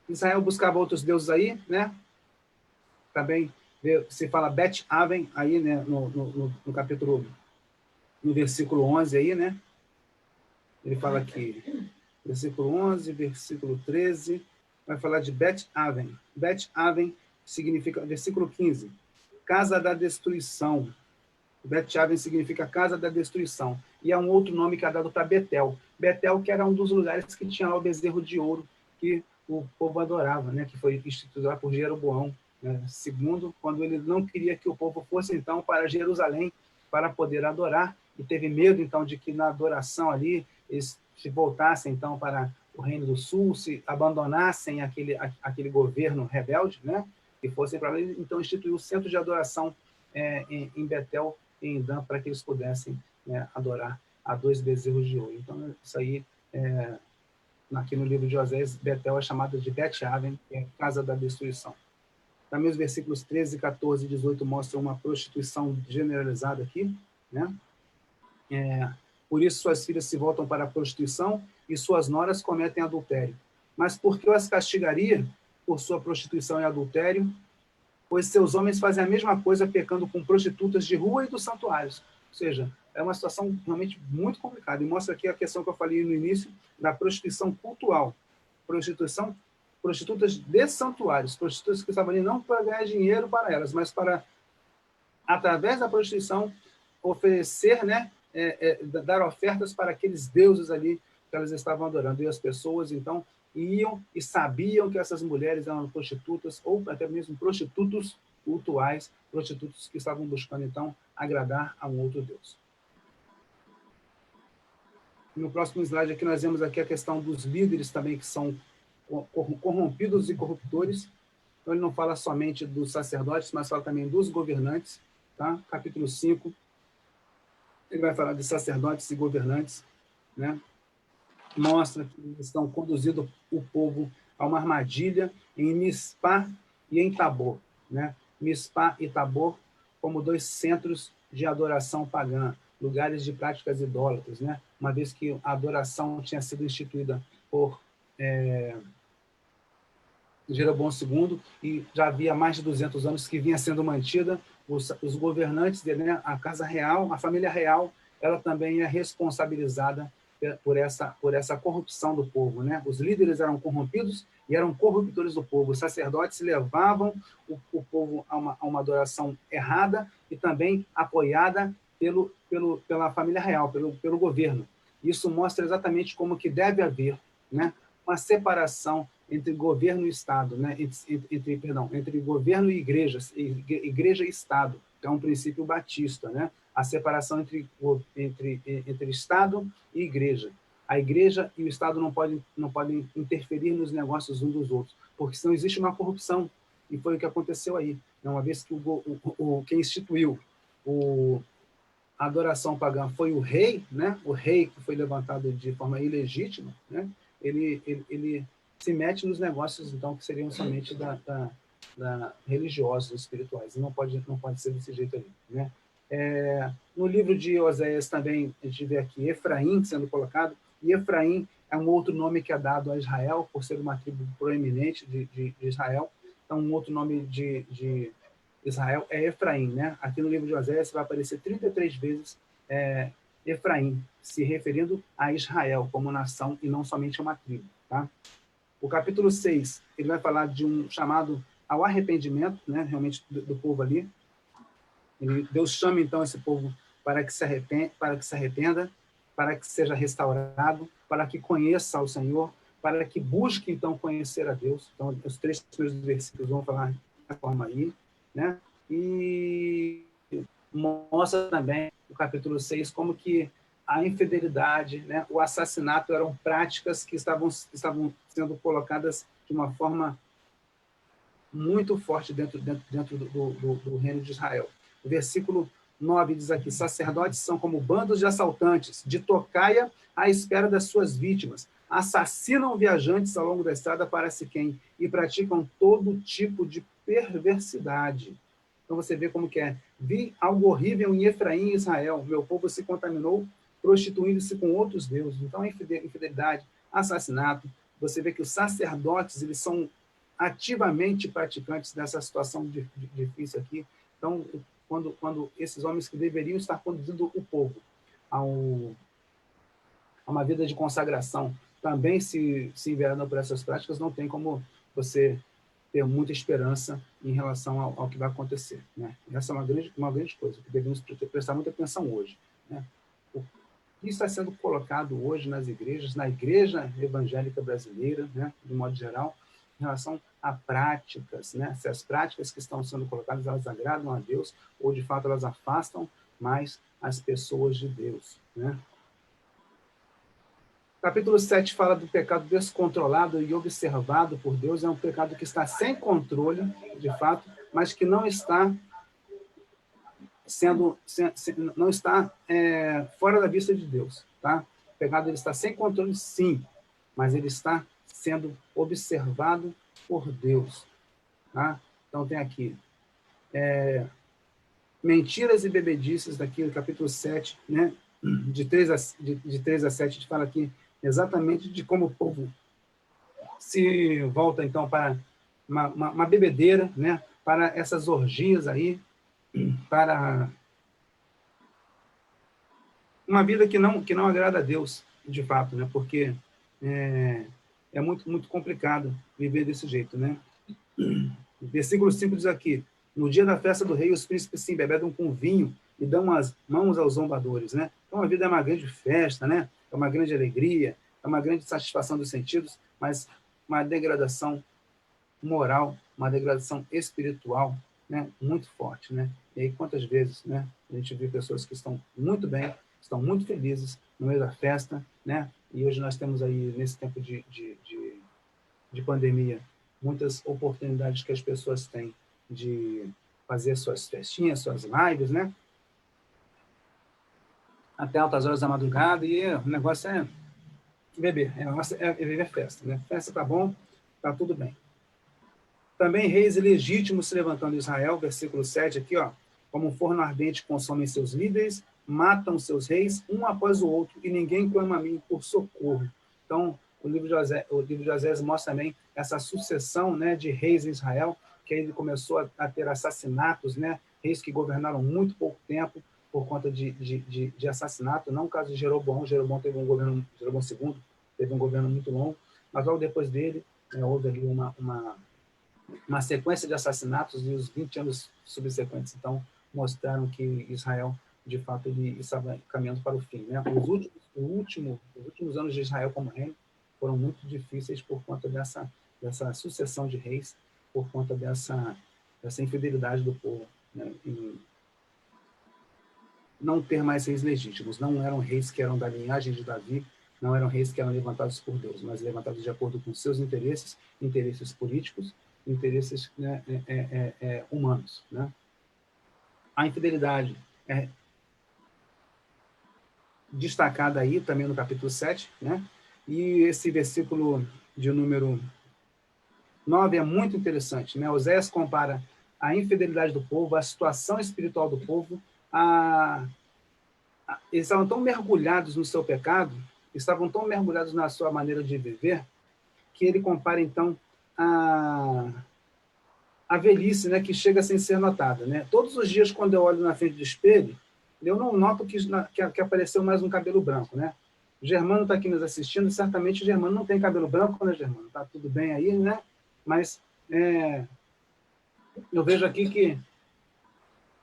Israel buscava outros deuses aí, né? Também se fala Bet Aven aí, né? No capítulo, no versículo 11 aí, né? Ele fala aqui, versículo 11, versículo 13, vai falar de Bet Aven. Bet Aven significa, versículo 15, casa da destruição. Bet Aven significa casa da destruição. E é um outro nome que é dado para Betel. Betel, que era um dos lugares que tinha lá o bezerro de ouro que o povo adorava, né? Que foi instituído lá por Jeroboão, né? Segundo, quando ele não queria que o povo fosse, então, para Jerusalém para poder adorar, e teve medo, então, de que na adoração ali eles se voltassem, então, para o Reino do Sul, se abandonassem aquele governo rebelde, né? E fossem para lá, então instituiu o centro de adoração em Betel, em Dan, para que eles pudessem, né, adorar a dois bezerros de ouro. Então, isso aí, aqui no livro de Osés, Betel é chamada de Bet Aven, que é casa da destruição. Também os versículos 13, 14 e 18 mostram uma prostituição generalizada aqui, né? Por isso suas filhas se voltam para a prostituição e suas noras cometem adultério. Mas por que eu as castigaria por sua prostituição e adultério? Pois seus homens fazem a mesma coisa pecando com prostitutas de rua e dos santuários. Ou seja, é uma situação realmente muito complicada. E mostra aqui a questão que eu falei no início da prostituição cultural. Prostitutas de santuários, prostitutas que estavam ali não para ganhar dinheiro para elas, mas para, através da prostituição, oferecer, né, dar ofertas para aqueles deuses ali que elas estavam adorando. E as pessoas, então, iam e sabiam que essas mulheres eram prostitutas, ou até mesmo prostitutos cultuais, prostitutos que estavam buscando, então, agradar a um outro Deus. No próximo slide aqui, nós vemos aqui a questão dos líderes também, que são corrompidos e corruptores. Então, ele não fala somente dos sacerdotes, mas fala também dos governantes, tá? Capítulo 5, ele vai falar de sacerdotes e governantes, né? Mostra que eles estão conduzindo o povo a uma armadilha em Mispá e em Tabor, né? Mispá e Tabor como dois centros de adoração pagã, lugares de práticas idólatras, né? Uma vez que a adoração tinha sido instituída por Jeroboão II, e já havia mais de 200 anos que vinha sendo mantida. Os governantes, né, a casa real, a família real, ela também é responsabilizada por essa corrupção do povo, né? Os líderes eram corrompidos e eram corruptores do povo. Os sacerdotes levavam o povo a uma adoração errada e também apoiada pela família real, pelo governo. Isso mostra exatamente como que deve haver, né, uma separação entre governo e Estado, né? entre governo e igreja e Estado, que é um princípio batista, né? A separação entre Estado e igreja. A igreja e o Estado não podem interferir nos negócios uns dos outros, porque senão existe uma corrupção, e foi o que aconteceu aí. Uma vez que quem instituiu a adoração pagã foi o rei, né? O rei que foi levantado de forma ilegítima, né? Ele se mete nos negócios, então, que seriam somente da religiosos, espirituais. E não pode ser desse jeito aí, né? No livro de Oséias também, a gente vê aqui Efraim sendo colocado, e Efraim é um outro nome que é dado a Israel, por ser uma tribo proeminente de Israel. Então, um outro nome de Israel é Efraim, né? Aqui no livro de Oséias vai aparecer 33 vezes Efraim, se referindo a Israel como nação e não somente a uma tribo, tá? O capítulo 6, ele vai falar de um chamado ao arrependimento, né, realmente do povo ali. Deus chama, então, esse povo para que se arrependa, para que seja restaurado, para que conheça ao Senhor, para que busque, então, conhecer a Deus. Então, os 3 primeiros versículos vão falar da forma aí, né? E mostra também, no capítulo 6, como que a infidelidade, né, o assassinato eram práticas que estavam sendo colocadas de uma forma muito forte dentro do reino de Israel. O versículo 9 diz aqui: sacerdotes são como bandos de assaltantes, de tocaia à espera das suas vítimas, assassinam viajantes ao longo da estrada para Siquém e praticam todo tipo de perversidade. Então você vê como que é. Vi algo horrível em Efraim e Israel, meu povo se contaminou, prostituindo-se com outros deuses. Então, infidelidade, assassinato. Você vê que os sacerdotes, eles são ativamente praticantes dessa situação difícil aqui. Então, quando esses homens que deveriam estar conduzindo o povo a uma vida de consagração também se enveredam por essas práticas, não tem como você ter muita esperança em relação ao que vai acontecer, né? Essa é uma grande coisa que devemos prestar muita atenção hoje, né? O que está sendo colocado hoje nas igrejas, na igreja evangélica brasileira, né, de modo geral, em relação a práticas, né? Se as práticas que estão sendo colocadas, elas agradam a Deus ou, de fato, elas afastam mais as pessoas de Deus, né? Capítulo 7 fala do pecado descontrolado e observado por Deus. É um pecado que está sem controle, de fato, mas que não está não está fora da vista de Deus, tá? O pecado, ele está sem controle, sim, mas ele está sendo observado por Deus, tá? Então tem aqui mentiras e bebedices, daqui no capítulo 7, né? De 3 a 7, a gente fala aqui exatamente de como o povo se volta, então, para uma bebedeira, né? Para essas orgias aí, para uma vida que não agrada a Deus, de fato, né? Porque é muito, muito complicado viver desse jeito, né? O versículo 5 diz aqui: no dia da festa do rei, os príncipes se embebedam com vinho e dão as mãos aos zombadores, né? Então, a vida é uma grande festa, né? É uma grande alegria, é uma grande satisfação dos sentidos, mas uma degradação moral, uma degradação espiritual, né? Muito forte, né? E aí, quantas vezes, né? A gente vê pessoas que estão muito bem, estão muito felizes no meio da festa, né? E hoje nós temos aí, nesse tempo de pandemia, muitas oportunidades que as pessoas têm de fazer suas festinhas, suas lives, né? Até altas horas da madrugada, e o negócio é beber, é viver festa, né? Festa tá bom, tá tudo bem. Também reis ilegítimos se levantando em Israel, versículo 7 aqui, ó, como um forno ardente consomem seus líderes, matam seus reis, um após o outro, e ninguém clama a mim por socorro. Então, o livro de Osés mostra também essa sucessão, né, de reis em Israel, que aí ele começou a ter assassinatos, né, reis que governaram muito pouco tempo por conta de assassinato, não o caso de Jeroboão. Jeroboão teve um governo, Jeroboão II teve um governo muito longo, mas logo depois dele, houve ali uma sequência de assassinatos, e os 20 anos subsequentes, então, mostraram que Israel, de fato, ele estava caminhando para o fim, né? Os últimos anos de Israel como reino foram muito difíceis por conta dessa sucessão de reis, por conta dessa infidelidade do povo, né? E não ter mais reis legítimos. Não eram reis que eram da linhagem de Davi, não eram reis que eram levantados por Deus, mas levantados de acordo com seus interesses políticos, interesses, né, humanos, né? A infidelidade é destacada aí também no capítulo 7, né? E esse versículo de número 9 é muito interessante, né? Osés compara a infidelidade do povo, a situação espiritual do povo, eles estavam tão mergulhados no seu pecado, estavam tão mergulhados na sua maneira de viver, que ele compara, então, a velhice, né, que chega sem ser notada, né? Todos os dias, quando eu olho na frente do espelho, eu não noto que apareceu mais um cabelo branco, né? O Germano está aqui nos assistindo, certamente o Germano não tem cabelo branco, né, Germano? Tá tudo bem aí, né? Mas eu vejo aqui que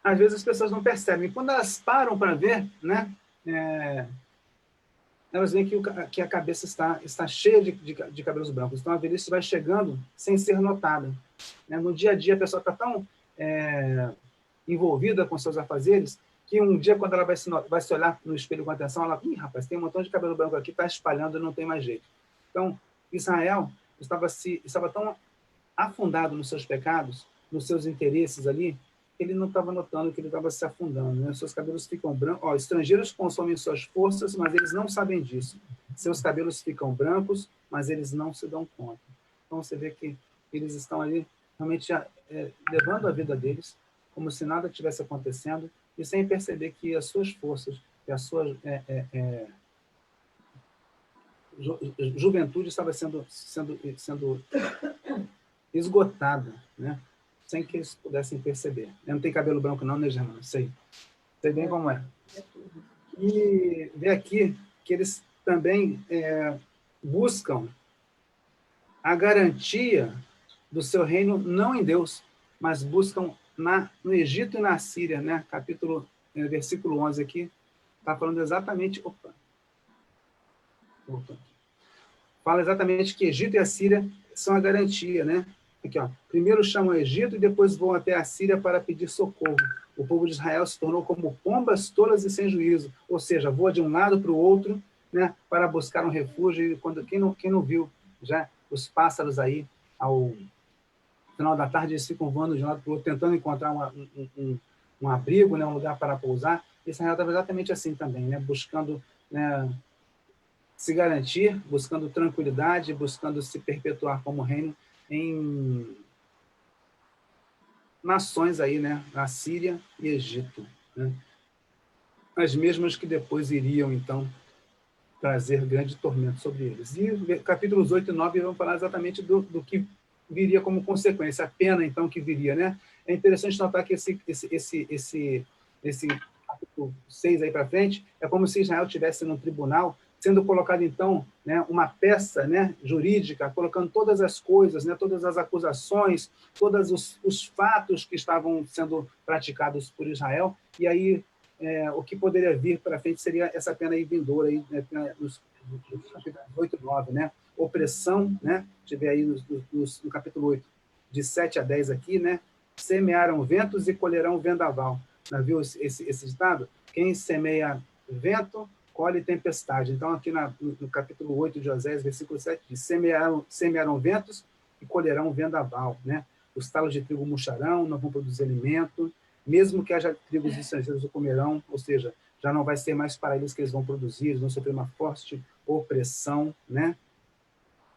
às vezes as pessoas não percebem. Quando elas param para ver, né, elas veem que a cabeça está cheia de cabelos brancos. Então, a velhice vai chegando sem ser notada. Né? No dia a dia, a pessoa está tão envolvida com seus afazeres que um dia, quando ela vai se olhar no espelho com atenção, ela, ih, rapaz, tem um montão de cabelo branco aqui, está espalhando, não tem mais jeito. Então, Israel estava tão afundado nos seus pecados, nos seus interesses ali, ele não estava notando que ele estava se afundando. Né? Seus cabelos ficam brancos. Ó, estrangeiros consomem suas forças, mas eles não sabem disso. Seus cabelos ficam brancos, mas eles não se dão conta. Então, você vê que eles estão ali realmente levando a vida deles como se nada tivesse acontecendo e sem perceber que as suas forças e a sua juventude estava sendo esgotada, né? Sem que eles pudessem perceber. Não tem cabelo branco não, né, Germano? Sei bem como é. E vê aqui que eles também buscam a garantia do seu reino não em Deus, mas buscam no Egito e na Síria, né? Versículo 11 aqui, está falando exatamente... Opa. Fala exatamente que Egito e a Síria são a garantia, né? Aqui, ó. Primeiro chamam o Egito e depois vão até a Síria para pedir socorro. O povo de Israel se tornou como pombas tolas e sem juízo, ou seja, voa de um lado para o outro, né, para buscar um refúgio. E quem não viu já os pássaros aí, ao final da tarde, eles ficam voando de um lado para o outro, tentando encontrar um abrigo, né, um lugar para pousar. Israel estava exatamente assim também, né, buscando, né, se garantir, buscando tranquilidade, buscando se perpetuar como reino em nações aí, né? A Síria e Egito, né? As mesmas que depois iriam, então, trazer grande tormento sobre eles. E capítulos 8 e 9 vão falar exatamente do que viria como consequência, a pena, então, que viria, né? É interessante notar que esse capítulo 6 aí para frente é como se Israel estivesse no tribunal, sendo colocado, então, né, uma peça, né, jurídica, colocando todas as coisas, né, todas as acusações, todos os fatos que estavam sendo praticados por Israel, e aí o que poderia vir para frente seria essa pena aí vindoura, aí, né, nos capítulos 8 e 9, né? Opressão, né? Tive aí no capítulo 8, de 7 a 10 aqui, né? Semearam ventos e colherão vendaval. Já viu esse ditado? Quem semeia vento, colhe tempestade. Então, aqui no capítulo 8 de Osés, versículo 7, diz, semearam ventos e colherão vendaval, né? Os talos de trigo murcharão, não vão produzir alimento, mesmo que haja trigos estrangeiros o comerão, ou seja, já não vai ser mais para eles que eles vão produzir, eles vão sofrer uma forte opressão, né?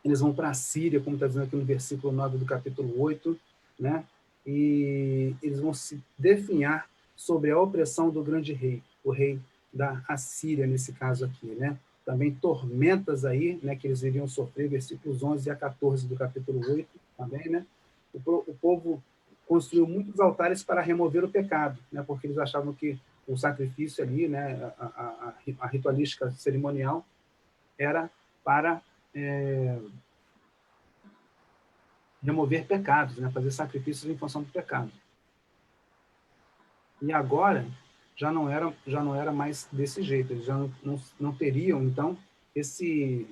Eles vão para a Síria, como está dizendo aqui no versículo 9 do capítulo 8, né? E eles vão se definhar sobre a opressão do grande rei, o rei da Assíria, nesse caso aqui, né? Também tormentas aí, né, que eles iriam sofrer, versículos 11 a 14 do capítulo 8, também, né? O povo construiu muitos altares para remover o pecado, né? Porque eles achavam que o sacrifício ali, né, a ritualística cerimonial, era para remover pecados, né? Fazer sacrifícios em função do pecado. E agora já não era mais desse jeito, eles já não teriam, então, esse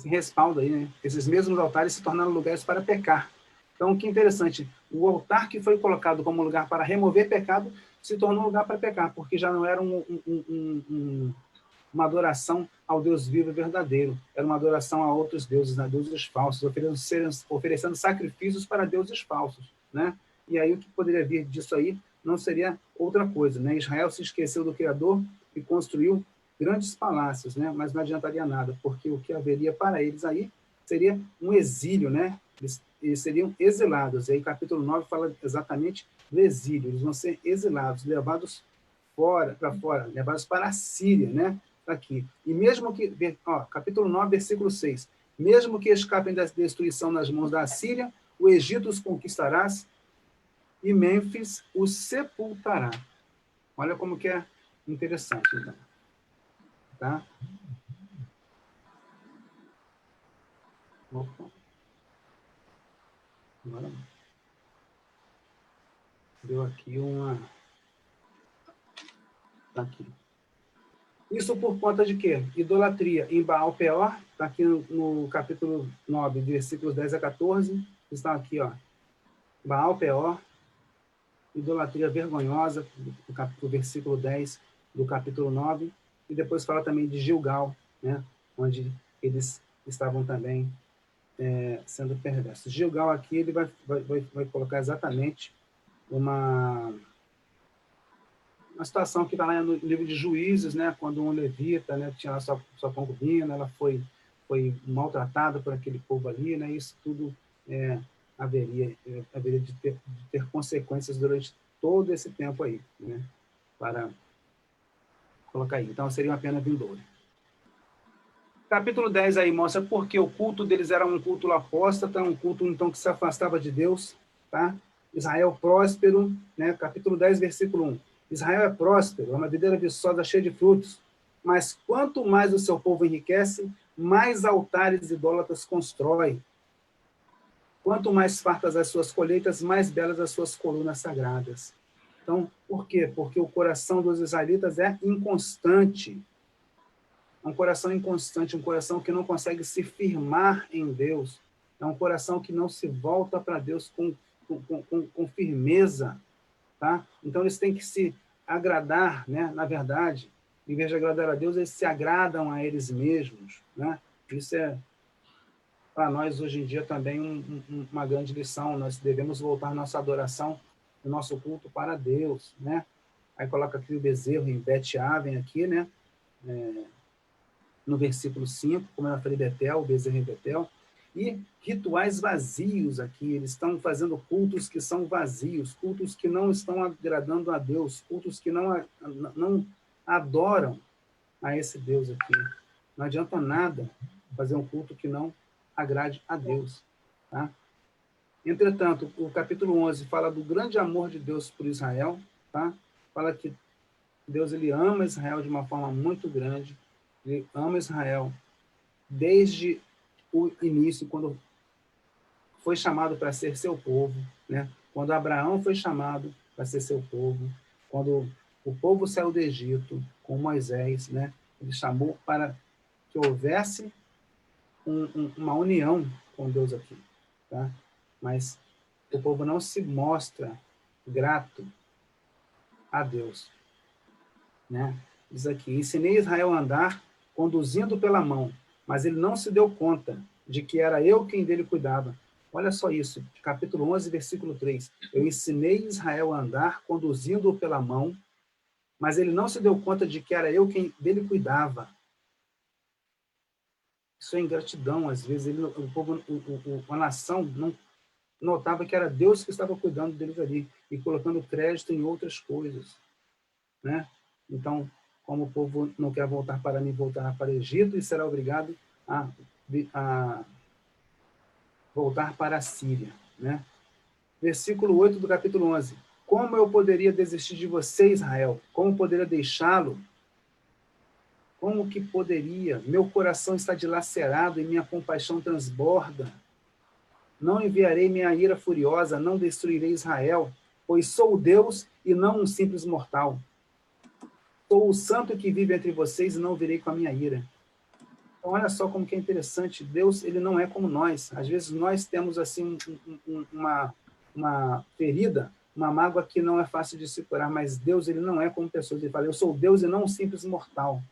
respaldo aí, né? Esses mesmos altares se tornaram lugares para pecar. Então, que interessante, o altar que foi colocado como lugar para remover pecado se tornou um lugar para pecar, porque já não era uma adoração ao Deus vivo e verdadeiro, era uma adoração a outros deuses, né? Deuses falsos, oferecendo sacrifícios para deuses falsos, né? E aí o que poderia vir disso aí não seria outra coisa, né? Israel se esqueceu do Criador e construiu grandes palácios, né? Mas não adiantaria nada, porque o que haveria para eles aí seria um exílio, né? Eles seriam exilados. E aí capítulo 9 fala exatamente do exílio. Eles vão ser exilados, levados para fora, levados para a Síria, né? Aqui. E mesmo que, capítulo 9, versículo 6, mesmo que escapem da destruição nas mãos da Síria, o Egito os conquistarás e Mênfis os sepultará. Olha como que é interessante, então. Tá? Opa. Agora. Deu aqui uma... Tá aqui. Isso por conta de quê? Idolatria em Baal Peor, está aqui no capítulo 9, versículos 10 a 14, está aqui, ó. Baal Peor, idolatria vergonhosa, do versículo 10 do capítulo 9, e depois fala também de Gilgal, né, onde eles estavam também sendo perversos. Gilgal aqui, ele vai colocar exatamente uma situação que está lá no livro de Juízes, né, quando um levita, né, tinha lá sua concubina, ela foi maltratada por aquele povo ali, né, isso tudo haveria de ter consequências durante todo esse tempo aí, né, para colocar aí. Então, seria uma pena vindoura. Capítulo 10 aí mostra porque o culto deles era um culto apóstata, um culto, então, que se afastava de Deus, tá? Israel próspero, né? Capítulo 10, versículo 1. Israel é próspero, é uma videira viçosa cheia de frutos, mas quanto mais o seu povo enriquece, mais altares idólatras constrói. Quanto mais fartas as suas colheitas, mais belas as suas colunas sagradas. Então, por quê? Porque o coração dos israelitas é inconstante. É um coração inconstante, um coração que não consegue se firmar em Deus. É um coração que não se volta para Deus com firmeza. Tá? Então, eles têm que se agradar, né? Na verdade, em vez de agradar a Deus, eles se agradam a eles mesmos. Né? Isso é, para nós, hoje em dia, também uma grande lição. Nós devemos voltar nossa adoração, o nosso culto para Deus. Né? Aí coloca aqui o bezerro em Bet-Aven, aqui, né? No versículo 5, como eu falei, Betel, o bezerro em Betel, e rituais vazios aqui, eles estão fazendo cultos que são vazios, cultos que não estão agradando a Deus, cultos que não adoram a esse Deus aqui. Não adianta nada fazer um culto que não agrade a Deus. Tá? Entretanto, o capítulo 11 fala do grande amor de Deus por Israel, tá? Fala que Deus ele ama Israel de uma forma muito grande, ele ama Israel desde o início, quando foi chamado para ser seu povo, né? Quando Abraão foi chamado para ser seu povo, quando o povo saiu do Egito com Moisés, né? Ele chamou para que houvesse uma união com Deus aqui, tá? Mas o povo não se mostra grato a Deus, né? Diz aqui: ensinei Israel a andar conduzindo pela mão, mas ele não se deu conta de que era eu quem dele cuidava. Olha só isso, capítulo 11, versículo 3. Eu ensinei Israel a andar conduzindo-o pela mão, mas ele não se deu conta de que era eu quem dele cuidava. Isso é ingratidão, às vezes o povo, a nação não notava que era Deus que estava cuidando deles ali e colocando crédito em outras coisas, né? Então, como o povo não quer voltar para mim, voltará para o Egito e será obrigado a voltar para a Síria, né? Versículo 8 do capítulo 11. Como eu poderia desistir de você, Israel? Como poderia deixá-lo? Como que poderia? Meu coração está dilacerado e minha compaixão transborda. Não enviarei minha ira furiosa, não destruirei Israel, pois sou Deus e não um simples mortal. Sou o santo que vive entre vocês e não virei com a minha ira. Então, olha só como que é interessante. Deus, ele não é como nós. Às vezes, nós temos, assim, uma ferida, uma mágoa que não é fácil de se curar, mas Deus, ele não é como pessoas. Ele fala, eu sou Deus e não um simples mortal.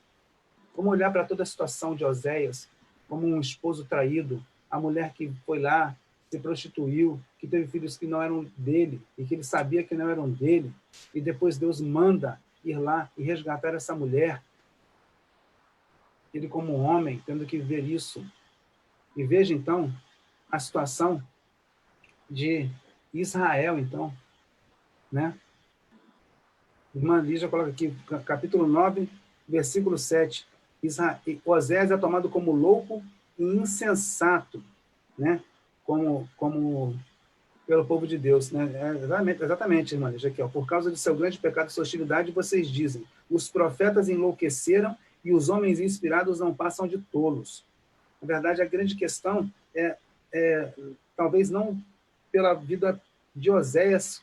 Vamos olhar para toda a situação de Oséias, como um esposo traído, a mulher que foi lá, se prostituiu, que teve filhos que não eram dele, e que ele sabia que não eram dele, e depois Deus manda ir lá e resgatar essa mulher. Ele, como homem, tendo que ver isso. E veja, então, a situação de Israel, então, né? Irmã Lígia coloca aqui, capítulo 9, versículo 7. Oséias é tomado como louco e insensato, né? Como pelo povo de Deus, né? Exatamente, irmã Lígia, aqui, ó. Por causa de seu grande pecado e sua hostilidade, vocês dizem, os profetas enlouqueceram e os homens inspirados não passam de tolos. Na verdade, a grande questão é talvez não pela vida de Oséias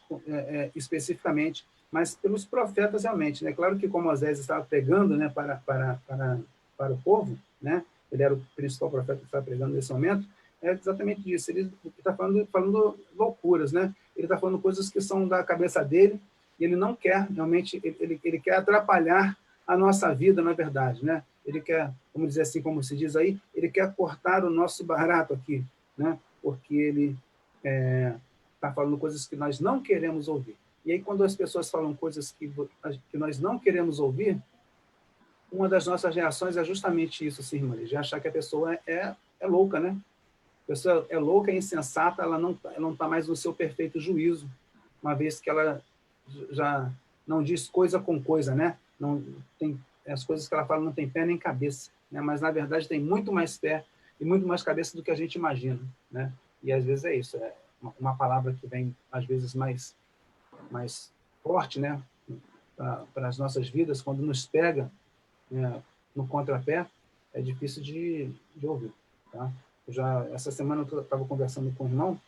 especificamente, mas pelos profetas realmente, né? Claro que como Oséias estava pregando, né, para o povo, né? Ele era o principal profeta que estava pregando nesse momento, é exatamente isso. Ele está falando loucuras, né? Ele está falando coisas que são da cabeça dele, e ele não quer, realmente, ele quer atrapalhar a nossa vida, na verdade, né? Ele quer, vamos dizer assim, como se diz aí, ele quer cortar o nosso barato aqui, né? Porque ele está falando coisas que nós não queremos ouvir. E aí, quando as pessoas falam coisas que nós não queremos ouvir, uma das nossas reações é justamente isso, sim, irmã, de achar que a pessoa é louca, né? A pessoa é louca, é insensata, ela não está mais no seu perfeito juízo, uma vez que ela já não diz coisa com coisa, né? Não tem, as coisas que ela fala não tem pé nem cabeça, né? Mas, na verdade, tem muito mais pé e muito mais cabeça do que a gente imagina, né? E, às vezes, é isso, é uma palavra que vem, às vezes, mais forte, né? Para as nossas vidas, quando nos pega no contrapé, é difícil de ouvir, tá? Essa semana eu estava conversando com um irmão,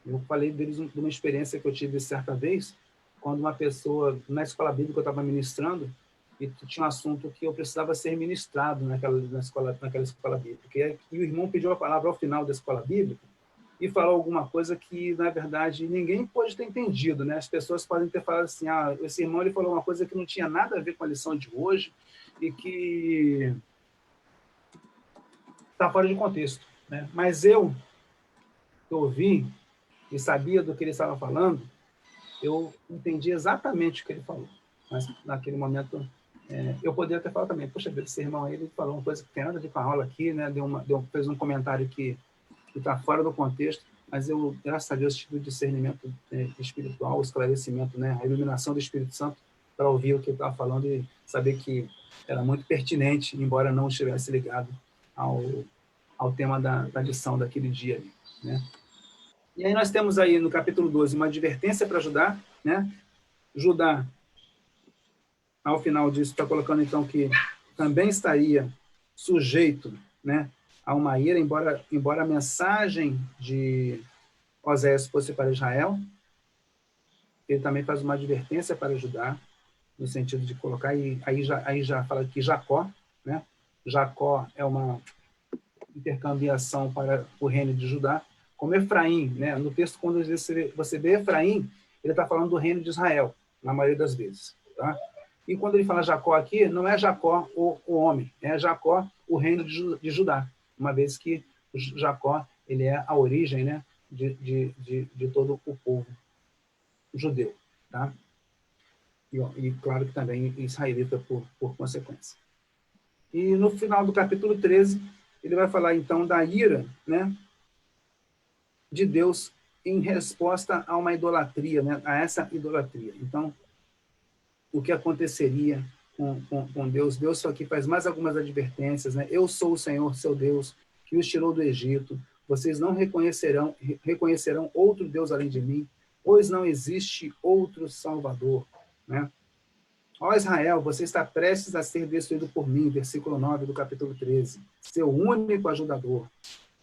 eu falei deles de uma experiência que eu tive certa vez, quando uma pessoa, na escola bíblica eu estava ministrando, e tinha um assunto que eu precisava ser ministrado naquela escola bíblica. E o irmão pediu a palavra ao final da escola bíblica e falou alguma coisa que, na verdade, ninguém pode ter entendido, né? As pessoas podem ter falado assim, esse irmão ele falou uma coisa que não tinha nada a ver com a lição de hoje e que está fora de contexto, né? Mas eu ouvi e sabia do que ele estava falando, eu entendi exatamente o que ele falou. Mas, naquele momento, eu poderia ter falado também, poxa vida, esse irmão aí, ele falou uma coisa que tem nada a ver com a aula aqui, né? Fez um comentário que está fora do contexto, mas eu, graças a Deus, tive o discernimento espiritual, o esclarecimento, né? A iluminação do Espírito Santo para ouvir o que ele estava falando e saber que era muito pertinente, embora não estivesse ligado ao tema da lição daquele dia ali, né? E aí nós temos aí no capítulo 12 uma advertência para Judá, né? Judá, ao final disso, está colocando então que também estaria sujeito, né, a uma ira, embora a mensagem de Oséias fosse para Israel, ele também faz uma advertência para Judá, no sentido de colocar, e aí já fala que Jacó, né? Jacó é uma intercambiação para o reino de Judá, como Efraim, né? No texto, quando você vê Efraim, ele está falando do reino de Israel, na maioria das vezes, tá? E quando ele fala Jacó aqui, não é Jacó o homem, é Jacó o reino de Judá, uma vez que Jacó ele é a origem, né, de todo o povo judeu, tá? E claro que também israelita por consequência. E no final do capítulo 13, ele vai falar então da ira, né, de Deus em resposta a uma idolatria, né, a essa idolatria. Então, o que aconteceria com Deus? Deus só aqui faz mais algumas advertências, né? Eu sou o Senhor, seu Deus, que os tirou do Egito. Vocês não reconhecerão outro Deus além de mim, pois não existe outro Salvador, né? Ó Israel, você está prestes a ser destruído por mim, versículo 9 do capítulo 13, seu único ajudador.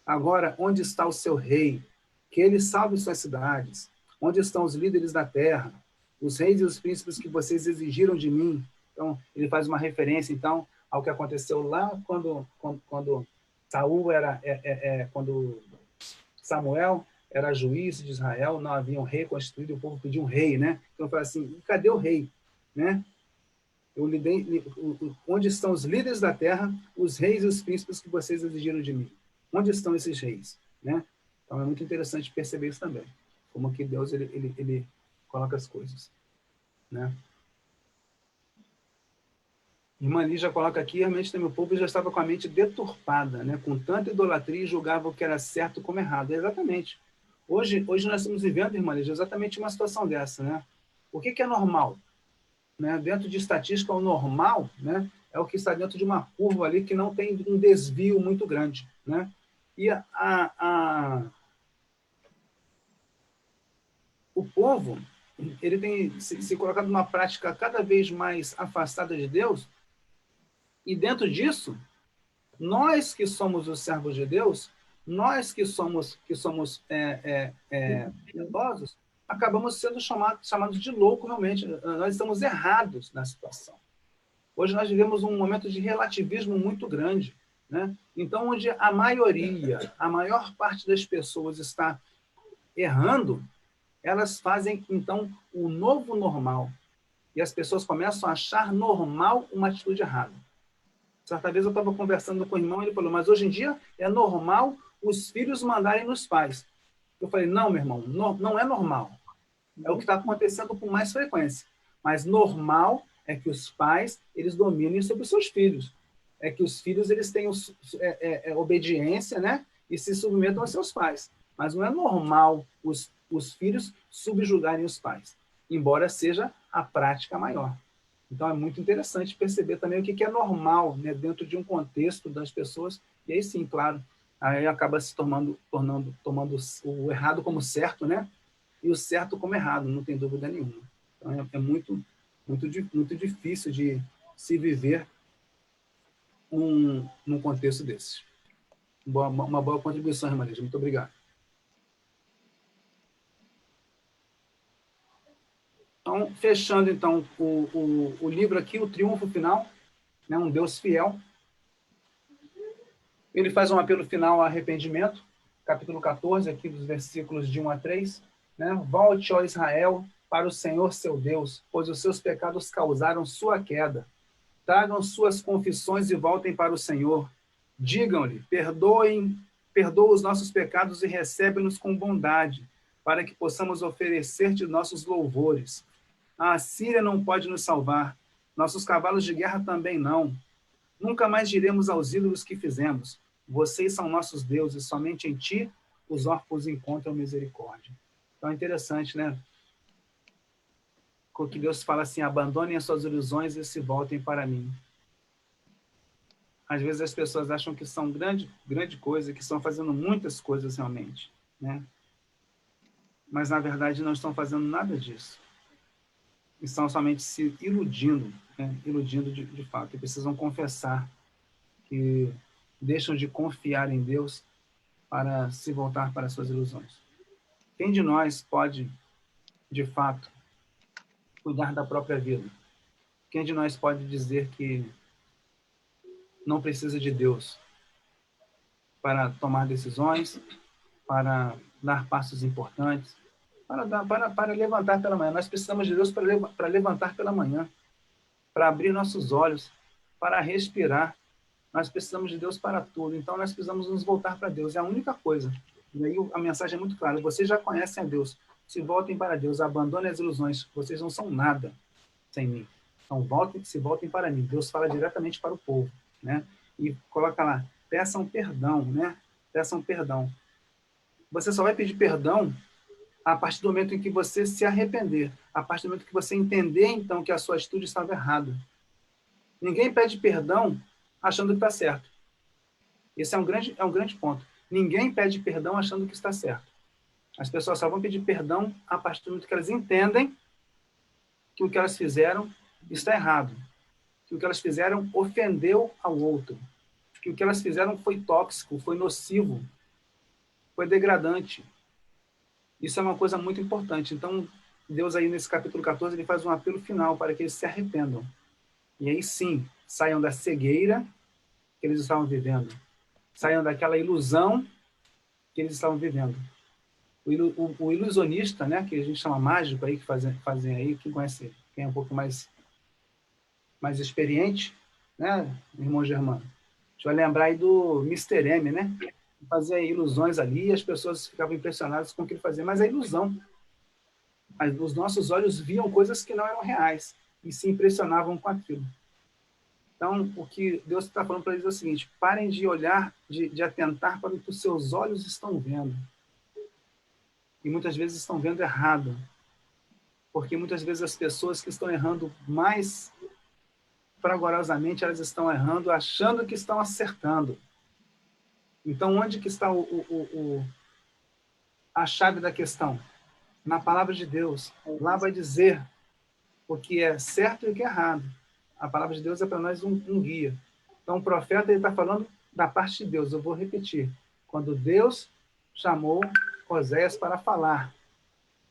Agora, onde está o seu rei? Que ele salve suas cidades. Onde estão os líderes da terra? Os reis e os príncipes que vocês exigiram de mim. Então, ele faz uma referência, então, ao que aconteceu lá quando Saul quando Samuel era juiz de Israel, não havia um rei constituído, o povo pediu um rei, né? Então, fala assim, cadê o rei? Né? Onde estão os líderes da terra, os reis e os príncipes que vocês exigiram de mim? Onde estão esses reis? Né? Então, é muito interessante perceber isso também, como que Deus ele coloca as coisas. Né? Irmã Lígia coloca aqui, realmente meu povo já estava com a mente deturpada, né? Com tanta idolatria e julgava o que era certo como errado. Exatamente. Hoje nós estamos vivendo, irmã Lígia, exatamente uma situação dessa. Né? O que é normal? Né? Dentro de estatística, o normal, né, é o que está dentro de uma curva ali que não tem um desvio muito grande. Né? E o povo ele tem se colocado numa prática cada vez mais afastada de Deus, e dentro disso, nós que somos os servos de Deus, nós que somos piedosos, acabamos sendo chamados de louco realmente. Nós estamos errados na situação. Hoje nós vivemos um momento de relativismo muito grande, né? Então, onde a maior parte das pessoas está errando, elas fazem, então, o novo normal. E as pessoas começam a achar normal uma atitude errada. Certa vez eu estava conversando com o irmão, ele falou, mas hoje em dia é normal os filhos mandarem nos pais. Eu falei, não, meu irmão, não é normal. É o que está acontecendo com mais frequência. Mas normal é que os pais, eles dominem sobre os seus filhos. É que os filhos, eles tenham obediência, né? E se submetam aos seus pais. Mas não é normal os filhos subjugarem os pais, embora seja a prática maior. Então, é muito interessante perceber também o que é normal, né, dentro de um contexto das pessoas. E aí, sim, claro, aí acaba se tomando o errado como certo, né? E o certo como errado, não tem dúvida nenhuma. Então, é muito difícil de se viver num contexto desse. Uma boa contribuição, irmã Lígia. Muito obrigado. Então, fechando, então, o livro aqui, O Triunfo Final, né, um Deus fiel. Ele faz um apelo final ao arrependimento, capítulo 14, aqui dos versículos de 1 a 3. Né? Volte, ó Israel, para o Senhor seu Deus, pois os seus pecados causaram sua queda. Tragam suas confissões e voltem para o Senhor. Digam-lhe, perdoa os nossos pecados e recebe-nos com bondade, para que possamos oferecer-te nossos louvores. A Assíria não pode nos salvar, nossos cavalos de guerra também não. Nunca mais diremos aos ídolos que fizemos, vocês são nossos deuses, somente em ti os órfãos encontram misericórdia. Então é interessante, né? Que Deus fala assim, abandonem as suas ilusões e se voltem para mim. Às vezes as pessoas acham que são grande coisa, que estão fazendo muitas coisas realmente, né? Mas na verdade não estão fazendo nada disso. Estão somente se iludindo, né? Iludindo de fato, e precisam confessar que deixam de confiar em Deus para se voltar para suas ilusões. Quem de nós pode, de fato, cuidar da própria vida? Quem de nós pode dizer que não precisa de Deus para tomar decisões, para dar passos importantes, para levantar pela manhã? Nós precisamos de Deus para levantar pela manhã, para abrir nossos olhos, para respirar. Nós precisamos de Deus para tudo. Então, nós precisamos nos voltar para Deus. É a única coisa. E aí a mensagem é muito clara. Vocês já conhecem a Deus. Se voltem para Deus. Abandonem as ilusões. Vocês não são nada sem mim. Então, se voltem para mim. Deus fala diretamente para o povo, né? E coloca lá, peçam perdão, né? Peçam perdão. Você só vai pedir perdão a partir do momento em que você se arrepender. A partir do momento que você entender, então, que a sua atitude estava errada. Ninguém pede perdão achando que está certo. Esse é um grande ponto. Ninguém pede perdão achando que está certo. As pessoas só vão pedir perdão a partir do momento que elas entendem que o que elas fizeram está errado, que o que elas fizeram ofendeu ao outro, que o que elas fizeram foi tóxico, foi nocivo, foi degradante. Isso é uma coisa muito importante. Então, Deus aí nesse capítulo 14, ele faz um apelo final para que eles se arrependam. E aí sim, saiam da cegueira que eles estavam vivendo, saiam daquela ilusão que eles estavam vivendo. O ilusionista, né, que a gente chama mágico aí, que fazem aí, quem conhece, quem é um pouco mais experiente, né, irmão Germano? A gente vai lembrar aí do Mr. M, né? Fazia ilusões ali e as pessoas ficavam impressionadas com o que ele fazia, mas é ilusão. Os nossos olhos viam coisas que não eram reais e se impressionavam com aquilo. Então, o que Deus está falando para eles é o seguinte: parem de olhar, de atentar para o que os seus olhos estão vendo. E muitas vezes estão vendo errado. Porque muitas vezes as pessoas que estão errando mais fragorosamente, elas estão errando achando que estão acertando. Então, onde que está a chave da questão? Na palavra de Deus. Lá vai dizer o que é certo e o que é errado. A palavra de Deus é para nós um guia. Então, o profeta está falando da parte de Deus. Eu vou repetir. quando Deus chamou Oséias para falar,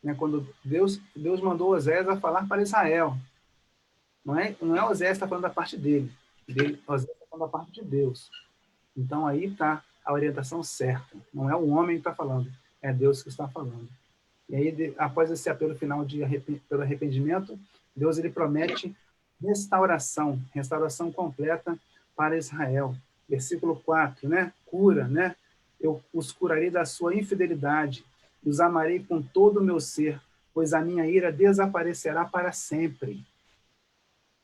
né? Quando Deus mandou Oséias a falar para Israel. Não é Oséias que está falando da parte dele. Oséias está falando da parte de Deus. Então, aí está a orientação certa. Não é o homem que está falando, é Deus que está falando. E aí, após esse apelo final pelo arrependimento, Deus ele promete restauração completa para Israel. Versículo 4, né? Cura, né? Eu os curarei da sua infidelidade, os amarei com todo o meu ser, pois a minha ira desaparecerá para sempre.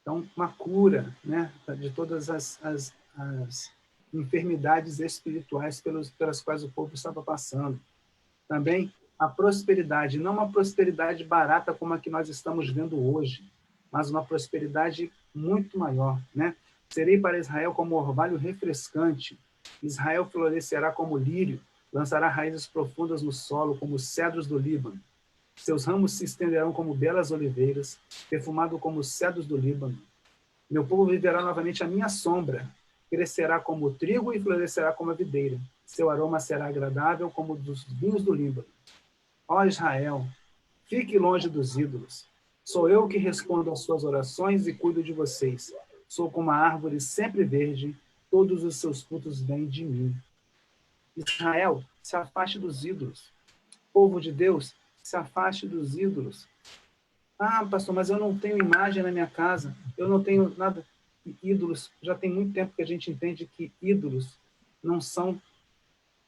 Então, uma cura, né? De todas as enfermidades espirituais pelas quais o povo estava passando. Também a prosperidade, não uma prosperidade barata como a que nós estamos vendo hoje, mas uma prosperidade muito maior, né? Serei para Israel como orvalho refrescante, Israel florescerá como lírio, lançará raízes profundas no solo, como os cedros do Líbano. Seus ramos se estenderão como belas oliveiras, perfumado como os cedros do Líbano. Meu povo viverá novamente à minha sombra, crescerá como o trigo e florescerá como a videira. Seu aroma será agradável como o dos vinhos do Líbano. Ó Israel, fique longe dos ídolos. Sou eu que respondo às suas orações e cuido de vocês. Sou como a árvore sempre verde, todos os seus frutos vêm de mim. Israel, se afaste dos ídolos. Povo de Deus, se afaste dos ídolos. Ah, pastor, mas eu não tenho imagem na minha casa, eu não tenho nada. Ídolos, já tem muito tempo que a gente entende que ídolos não são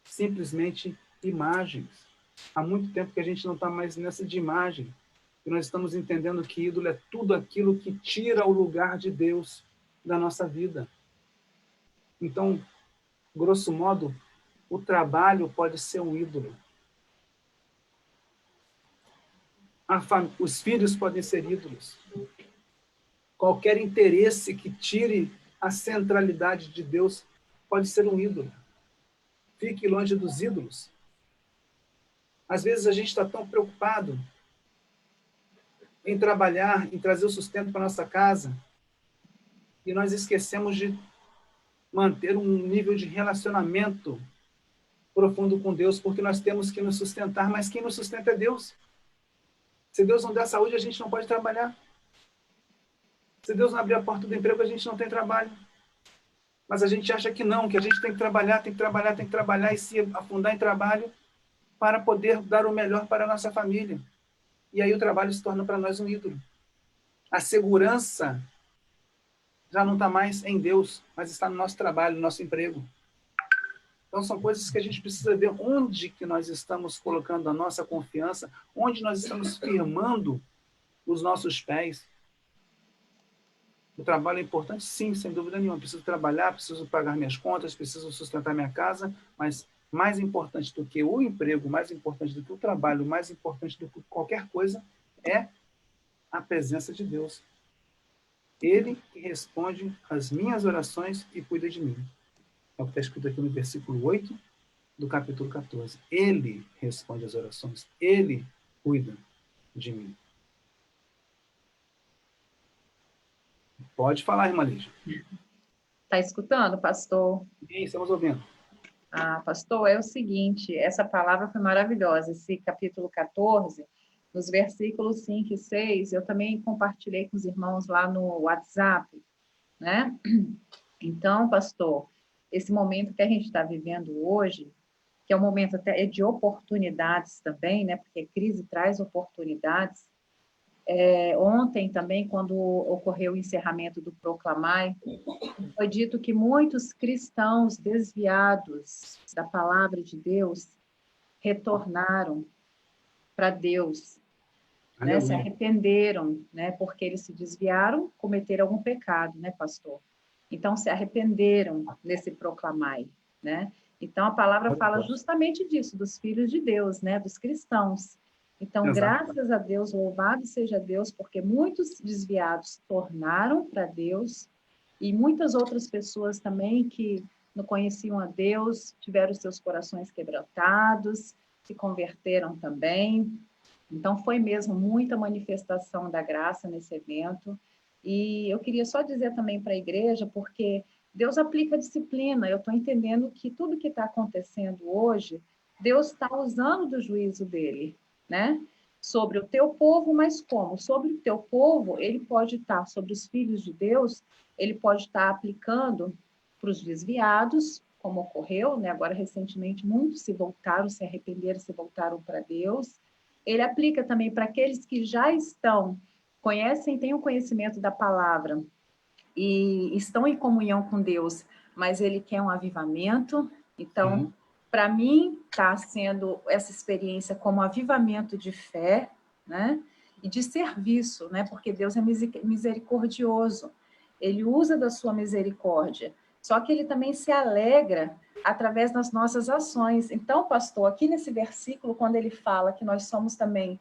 simplesmente imagens. Há muito tempo que a gente não está mais nessa de imagem. E nós estamos entendendo que ídolo é tudo aquilo que tira o lugar de Deus da nossa vida. Então, grosso modo, o trabalho pode ser um ídolo. Os filhos podem ser ídolos. Qualquer interesse que tire a centralidade de Deus pode ser um ídolo. Fique longe dos ídolos. Às vezes a gente está tão preocupado em trabalhar, em trazer o sustento para nossa casa, e nós esquecemos de manter um nível de relacionamento profundo com Deus, porque nós temos que nos sustentar, mas quem nos sustenta é Deus. Se Deus não der saúde, a gente não pode trabalhar. Se Deus não abrir a porta do emprego, a gente não tem trabalho. Mas a gente acha que não, que a gente tem que trabalhar, e se afundar em trabalho para poder dar o melhor para a nossa família. E aí o trabalho se torna para nós um ídolo. A segurança já não está mais em Deus, mas está no nosso trabalho, no nosso emprego. Então são coisas que a gente precisa ver onde que nós estamos colocando a nossa confiança, onde nós estamos firmando os nossos pés. O trabalho é importante, sim, sem dúvida nenhuma. Preciso trabalhar, preciso pagar minhas contas, preciso sustentar minha casa, mas mais importante do que o emprego, mais importante do que o trabalho, mais importante do que qualquer coisa é a presença de Deus. Ele que responde às minhas orações e cuida de mim. É o que está escrito aqui no versículo 8 do capítulo 14. Ele responde às orações. Ele cuida de mim. Pode falar, irmã Lígia. Está escutando, pastor? Sim, estamos ouvindo. Ah, pastor, é o seguinte, essa palavra foi maravilhosa, esse capítulo 14, nos versículos 5 e 6, eu também compartilhei com os irmãos lá no WhatsApp, né? Então, pastor, esse momento que a gente está vivendo hoje, que é um momento até de oportunidades também, né? Porque crise traz oportunidades. Ontem também, quando ocorreu o encerramento do Proclamai, foi dito que muitos cristãos desviados da palavra de Deus retornaram para Deus, né? Se arrependeram, né? Porque eles se desviaram, cometeram algum pecado, né, pastor? Então, se arrependeram nesse Proclamai, né? Então, a palavra fala justamente disso, dos filhos de Deus, né? Dos cristãos. Então, graças a Deus, louvado seja Deus, porque muitos desviados tornaram para Deus e muitas outras pessoas também que não conheciam a Deus, tiveram seus corações quebrantados, se converteram também. Então, foi mesmo muita manifestação da graça nesse evento. E eu queria só dizer também para a igreja, porque Deus aplica disciplina. Eu estou entendendo que tudo que está acontecendo hoje, Deus está usando do juízo dele, né? Sobre o teu povo, mas como? Sobre o teu povo, ele pode estar, sobre os filhos de Deus, ele pode estar aplicando para os desviados, como ocorreu, né? Agora, recentemente, muitos se voltaram, se arrependeram, se voltaram para Deus. Ele aplica também para aqueles que já estão, conhecem, têm o conhecimento da palavra e estão em comunhão com Deus, mas ele quer um avivamento. Então, para mim, está sendo essa experiência como avivamento de fé, né? E de serviço, né? Porque Deus é misericordioso. Ele usa da sua misericórdia. Só que ele também se alegra através das nossas ações. Então, pastor, aqui nesse versículo, quando ele fala que nós somos também,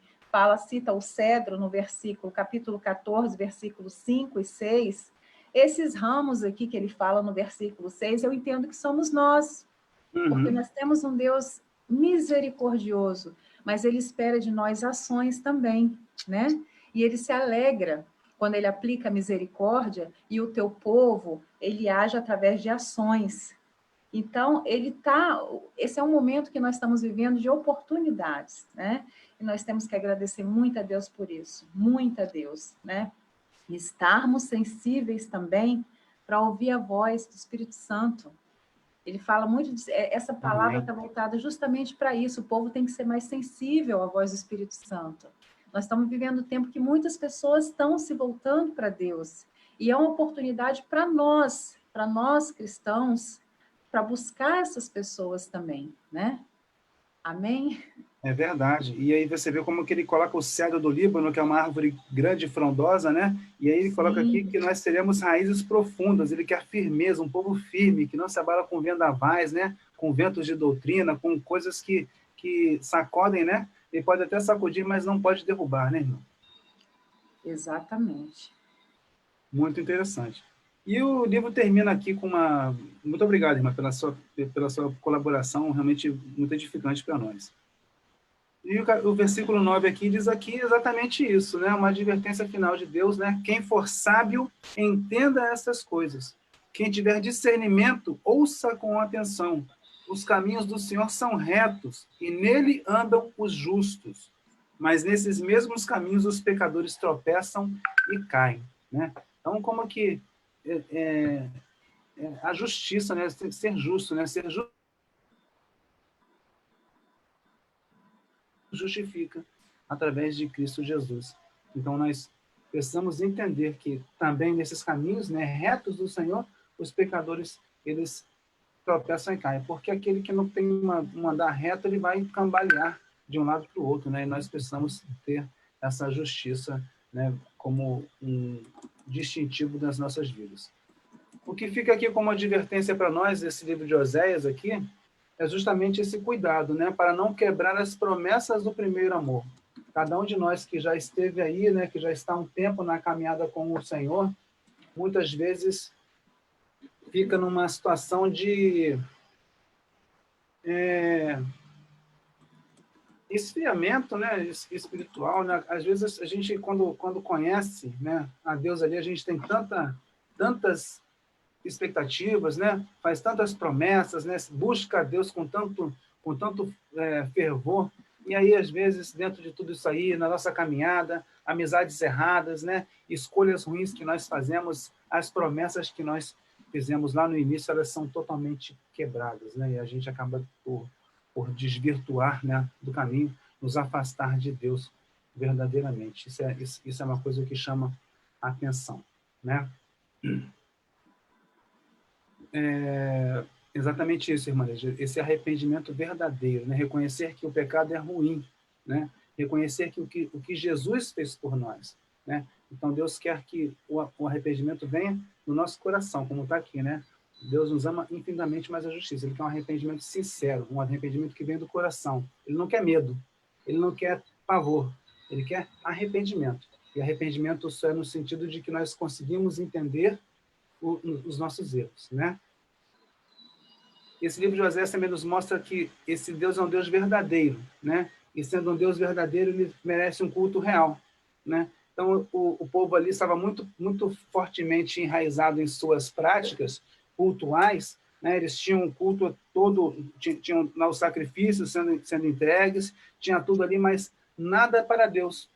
cita o cedro no versículo, capítulo 14, versículos 5 e 6, esses ramos aqui que ele fala no versículo 6, eu entendo que somos nós, porque nós temos um Deus misericordioso, mas ele espera de nós ações também, né? E ele se alegra quando ele aplica a misericórdia e o teu povo, ele age através de ações. Então, esse é um momento que nós estamos vivendo de oportunidades, né? E nós temos que agradecer muito a Deus por isso, muito a Deus, né? E estarmos sensíveis também para ouvir a voz do Espírito Santo. Ele fala muito, essa palavra está voltada justamente para isso, o povo tem que ser mais sensível à voz do Espírito Santo. Nós estamos vivendo um tempo que muitas pessoas estão se voltando para Deus, e é uma oportunidade para nós cristãos, para buscar essas pessoas também, né? Amém? É verdade. E aí você vê como que ele coloca o cedro do Líbano, que é uma árvore grande e frondosa, né? E aí ele coloca aqui que nós seremos raízes profundas. Ele quer firmeza, um povo firme, que não se abala com vendavais, né? Com ventos de doutrina, com coisas que sacodem, né? Ele pode até sacudir, mas não pode derrubar, né, irmão? Exatamente. Muito interessante. E o livro termina aqui com uma... Muito obrigado, irmã, pela sua colaboração, realmente muito edificante para nós. E o versículo 9 aqui diz aqui exatamente isso, né? Uma advertência final de Deus, né? Quem for sábio, entenda essas coisas. Quem tiver discernimento, ouça com atenção. Os caminhos do Senhor são retos, e nele andam os justos. Mas nesses mesmos caminhos os pecadores tropeçam e caem, né? Então, como que a justiça, né? Ser justo, né? Ser justo justifica através de Cristo Jesus. Então, nós precisamos entender que também nesses caminhos, né, retos do Senhor, os pecadores, eles tropeçam e caem, porque aquele que não tem um andar reto, ele vai cambalear de um lado para o outro, né, e nós precisamos ter essa justiça, né, como um distintivo das nossas vidas. O que fica aqui como advertência para nós, esse livro de Oséias aqui, é justamente esse cuidado, né, para não quebrar as promessas do primeiro amor. Cada um de nós que já esteve aí, né, que já está um tempo na caminhada com o Senhor, muitas vezes fica numa situação de esfriamento, né, espiritual, né? Às vezes a gente quando conhece, né, a Deus ali, a gente tem tantas expectativas, né? Faz tantas promessas, né? Busca a Deus com tanto fervor, e aí às vezes dentro de tudo isso aí, na nossa caminhada, amizades erradas, né? Escolhas ruins que nós fazemos, as promessas que nós fizemos lá no início, elas são totalmente quebradas, né? E a gente acaba por desvirtuar, né, do caminho, nos afastar de Deus verdadeiramente. Isso é uma coisa que chama a atenção, né? Exatamente isso, irmã, esse arrependimento verdadeiro, né? Reconhecer que o pecado é ruim, né? Reconhecer que o que Jesus fez por nós, né? Então Deus quer que o arrependimento venha no nosso coração, como está aqui, né? Deus nos ama infinitamente mais a justiça. Ele quer um arrependimento sincero, um arrependimento que vem do coração. Ele não quer medo, ele não quer pavor, ele quer arrependimento. E arrependimento só é no sentido de que nós conseguimos entender os nossos erros, né? Esse livro de Oséias também nos mostra que esse Deus é um Deus verdadeiro, né? E sendo um Deus verdadeiro, ele merece um culto real, né? Então, o povo ali estava muito fortemente enraizado em suas práticas, cultuais, né? Eles tinham um culto todo, tinham lá os sacrifícios sendo entregues, tinha tudo ali, mas nada para Deus.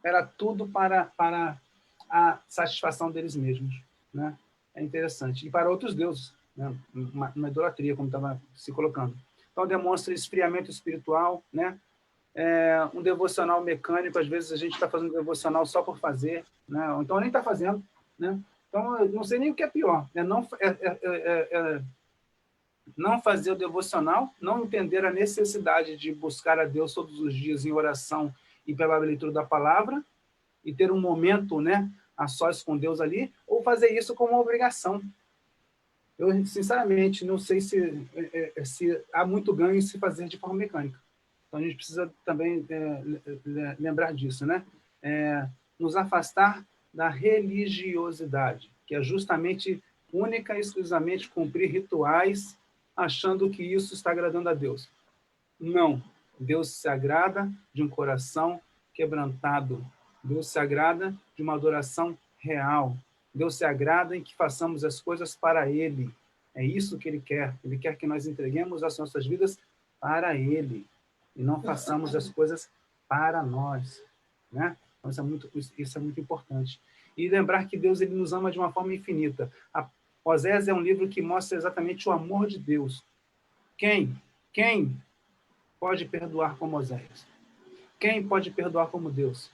Era tudo para a satisfação deles mesmos, né? É interessante. E para outros deuses, né? Uma idolatria, como estava se colocando. Então, demonstra esfriamento espiritual, né? Um devocional mecânico, às vezes a gente está fazendo devocional só por fazer, né? Ou então nem está fazendo, né? Então, eu não sei nem o que é pior, né? Não fazer o devocional, não entender a necessidade de buscar a Deus todos os dias em oração e pela leitura da palavra, e ter um momento, né, a sós com Deus ali, ou fazer isso como uma obrigação. Eu, sinceramente, não sei se há muito ganho em se fazer de forma mecânica. Então, a gente precisa também lembrar disso, né? Nos afastar da religiosidade, que é justamente única e exclusivamente cumprir rituais, achando que isso está agradando a Deus. Não. Deus se agrada de um coração quebrantado. Deus se agrada de uma adoração real. Deus se agrada em que façamos as coisas para Ele. É isso que Ele quer. Ele quer que nós entreguemos as nossas vidas para Ele e não façamos as coisas para nós, né? Então, isso é muito importante. E lembrar que Deus ele nos ama de uma forma infinita. Osés é um livro que mostra exatamente o amor de Deus. Quem pode perdoar como Osés? Quem pode perdoar como Deus?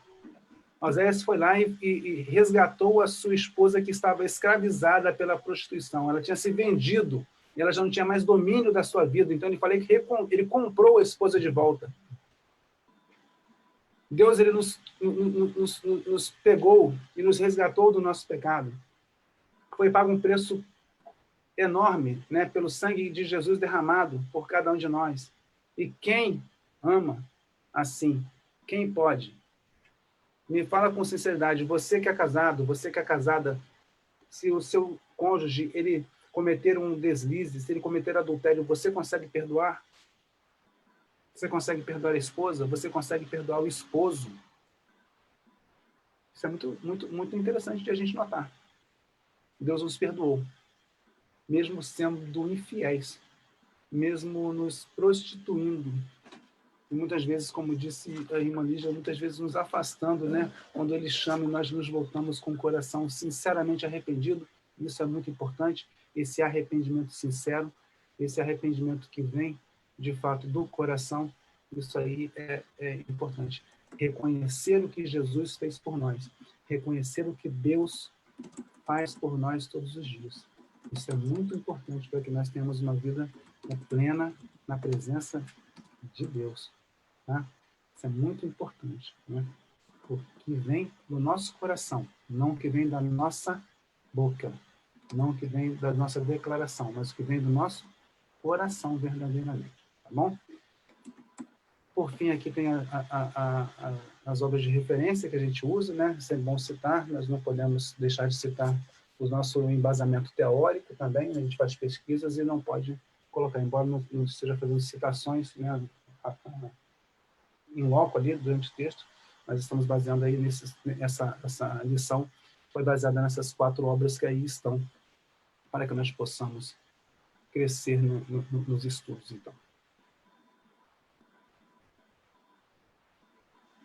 Osés foi lá e resgatou a sua esposa que estava escravizada pela prostituição. Ela tinha se vendido e ela já não tinha mais domínio da sua vida. Então, ele falei que ele comprou a esposa de volta. Deus ele nos pegou e nos resgatou do nosso pecado. Foi pago um preço enorme, né, pelo sangue de Jesus derramado por cada um de nós. E quem ama assim? Quem pode? Me fala com sinceridade, você que é casado, você que é casada, se o seu cônjuge ele cometer um deslize, se ele cometer adultério, você consegue perdoar? Você consegue perdoar a esposa? Você consegue perdoar o esposo? Isso é muito interessante de a gente notar. Deus nos perdoou, mesmo sendo infiéis, mesmo nos prostituindo, e muitas vezes, como disse a irmã Lígia, muitas vezes nos afastando, né? Quando Ele chama e nós nos voltamos com o coração sinceramente arrependido, isso é muito importante, esse arrependimento sincero, esse arrependimento que vem, de fato, do coração, isso aí é importante. Reconhecer o que Jesus fez por nós, reconhecer o que Deus faz por nós todos os dias. Isso é muito importante para que nós tenhamos uma vida plena na presença de Deus. Tá? Isso é muito importante, né? Porque vem do nosso coração, não que vem da nossa boca, não que vem da nossa declaração, mas que vem do nosso coração verdadeiramente. Tá bom? Por fim, aqui tem as obras de referência que a gente usa, né? Isso é bom citar, nós não podemos deixar de citar o nosso embasamento teórico também, a gente faz pesquisas e não pode colocar, embora não esteja fazendo citações, né, em loco ali durante o texto, nós estamos baseando aí essa lição foi baseada nessas 4 obras que aí estão, para que nós possamos crescer nos estudos, então.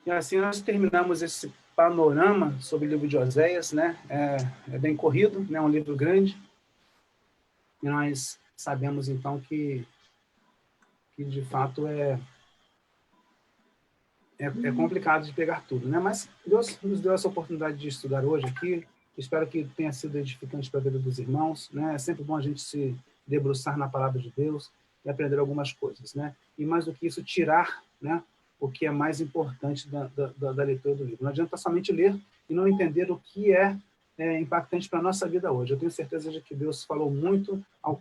E assim nós terminamos esse panorama sobre o livro de Oséias, né? É bem corrido, né? Um livro grande, e nós sabemos então que de fato é complicado de pegar tudo, né? Mas Deus nos deu essa oportunidade de estudar hoje aqui. Espero que tenha sido edificante para a vida dos irmãos, né? É sempre bom a gente se debruçar na palavra de Deus e aprender algumas coisas, né? E mais do que isso, tirar, né, o que é mais importante da leitura do livro. Não adianta somente ler e não entender o que é impactante para a nossa vida hoje. Eu tenho certeza de que Deus falou muito ao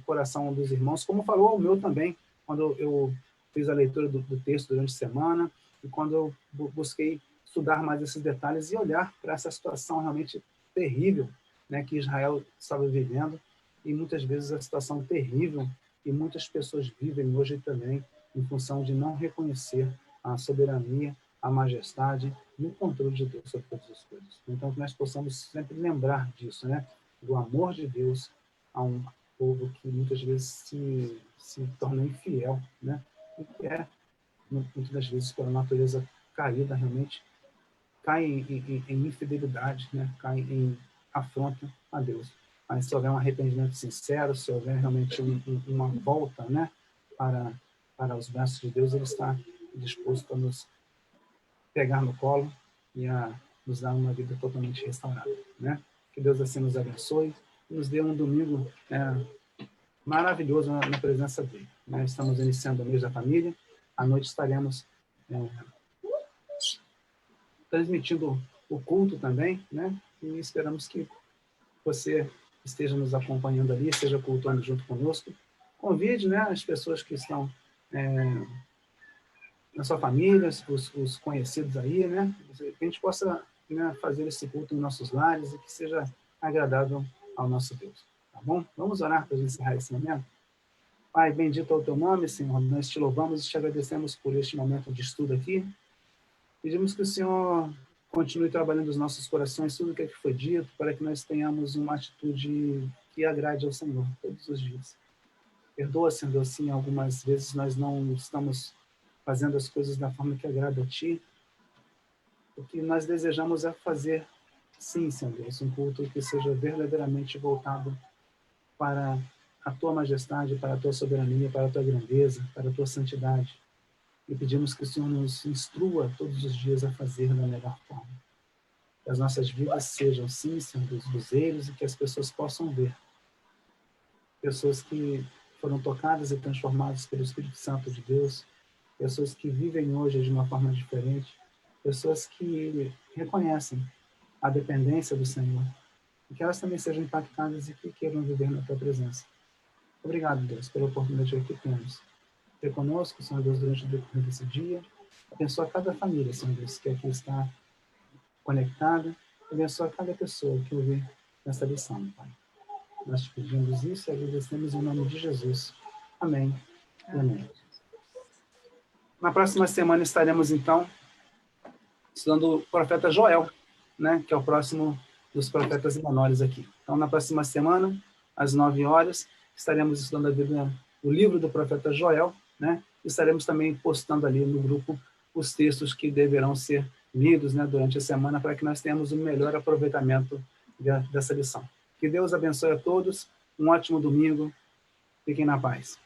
coração dos irmãos, como falou ao meu também, quando eu fiz a leitura do texto durante a semana e quando eu busquei estudar mais esses detalhes e olhar para essa situação realmente terrível, né, que Israel estava vivendo, e muitas vezes a situação terrível que muitas pessoas vivem hoje também, em função de não reconhecer a soberania, a majestade e o controle de Deus sobre todas as coisas. Então, que nós possamos sempre lembrar disso, né? Do amor de Deus, a um povo que muitas vezes se torna infiel, né? E que muitas das vezes, pela natureza caída, realmente, cai em infidelidade, né? Cai em afronta a Deus. Mas se houver um arrependimento sincero, se houver realmente uma volta, né? Para os braços de Deus, Ele está disposto a nos pegar no colo e a nos dar uma vida totalmente restaurada, né? Que Deus assim nos abençoe e nos dê um domingo maravilhoso na presença dele, né? Estamos iniciando o mês da família. À noite estaremos transmitindo o culto também, né? E esperamos que você esteja nos acompanhando ali, esteja cultuando junto conosco. Convide, né, as pessoas que estão na sua família, os conhecidos aí, né? Que a gente possa, né, fazer esse culto em nossos lares e que seja agradável ao nosso Deus. Tá bom? Vamos orar para encerrar esse momento? Pai, bendito é o teu nome, Senhor. Nós te louvamos e te agradecemos por este momento de estudo aqui. Pedimos que o Senhor continue trabalhando os nossos corações, tudo o que foi dito, para que nós tenhamos uma atitude que agrade ao Senhor todos os dias. Perdoa, Senhor, sim, algumas vezes nós não estamos fazendo as coisas da forma que agrada a Ti. O que nós desejamos é fazer, sim, Senhor Deus, um culto que seja verdadeiramente voltado para a Tua majestade, para a Tua soberania, para a Tua grandeza, para a Tua santidade. E pedimos que o Senhor nos instrua todos os dias a fazer da melhor forma. Que as nossas vidas sejam, sim, Senhor Deus, luzeiros e que as pessoas possam ver. Pessoas que foram tocadas e transformadas pelo Espírito Santo de Deus, pessoas que vivem hoje de uma forma diferente, pessoas que reconhecem a dependência do Senhor, e que elas também sejam impactadas e que queiram viver na Tua presença. Obrigado, Deus, pela oportunidade que temos. Ter conosco, Senhor Deus, durante o decorrer desse dia. Abençoa cada família, Senhor Deus, que aqui está conectada. Abençoa cada pessoa que ouvir essa lição, Pai. Nós te pedimos isso e agradecemos em nome de Jesus. Amém. Amém. Na próxima semana estaremos, então, estudando o profeta Joel, né, que é o próximo dos profetas menores aqui. Então, na próxima semana, às 9 horas, estaremos estudando o livro do profeta Joel, né? Estaremos também postando ali no grupo os textos que deverão ser lidos, né, durante a semana, para que nós tenhamos um melhor aproveitamento dessa lição. Que Deus abençoe a todos, um ótimo domingo, fiquem na paz.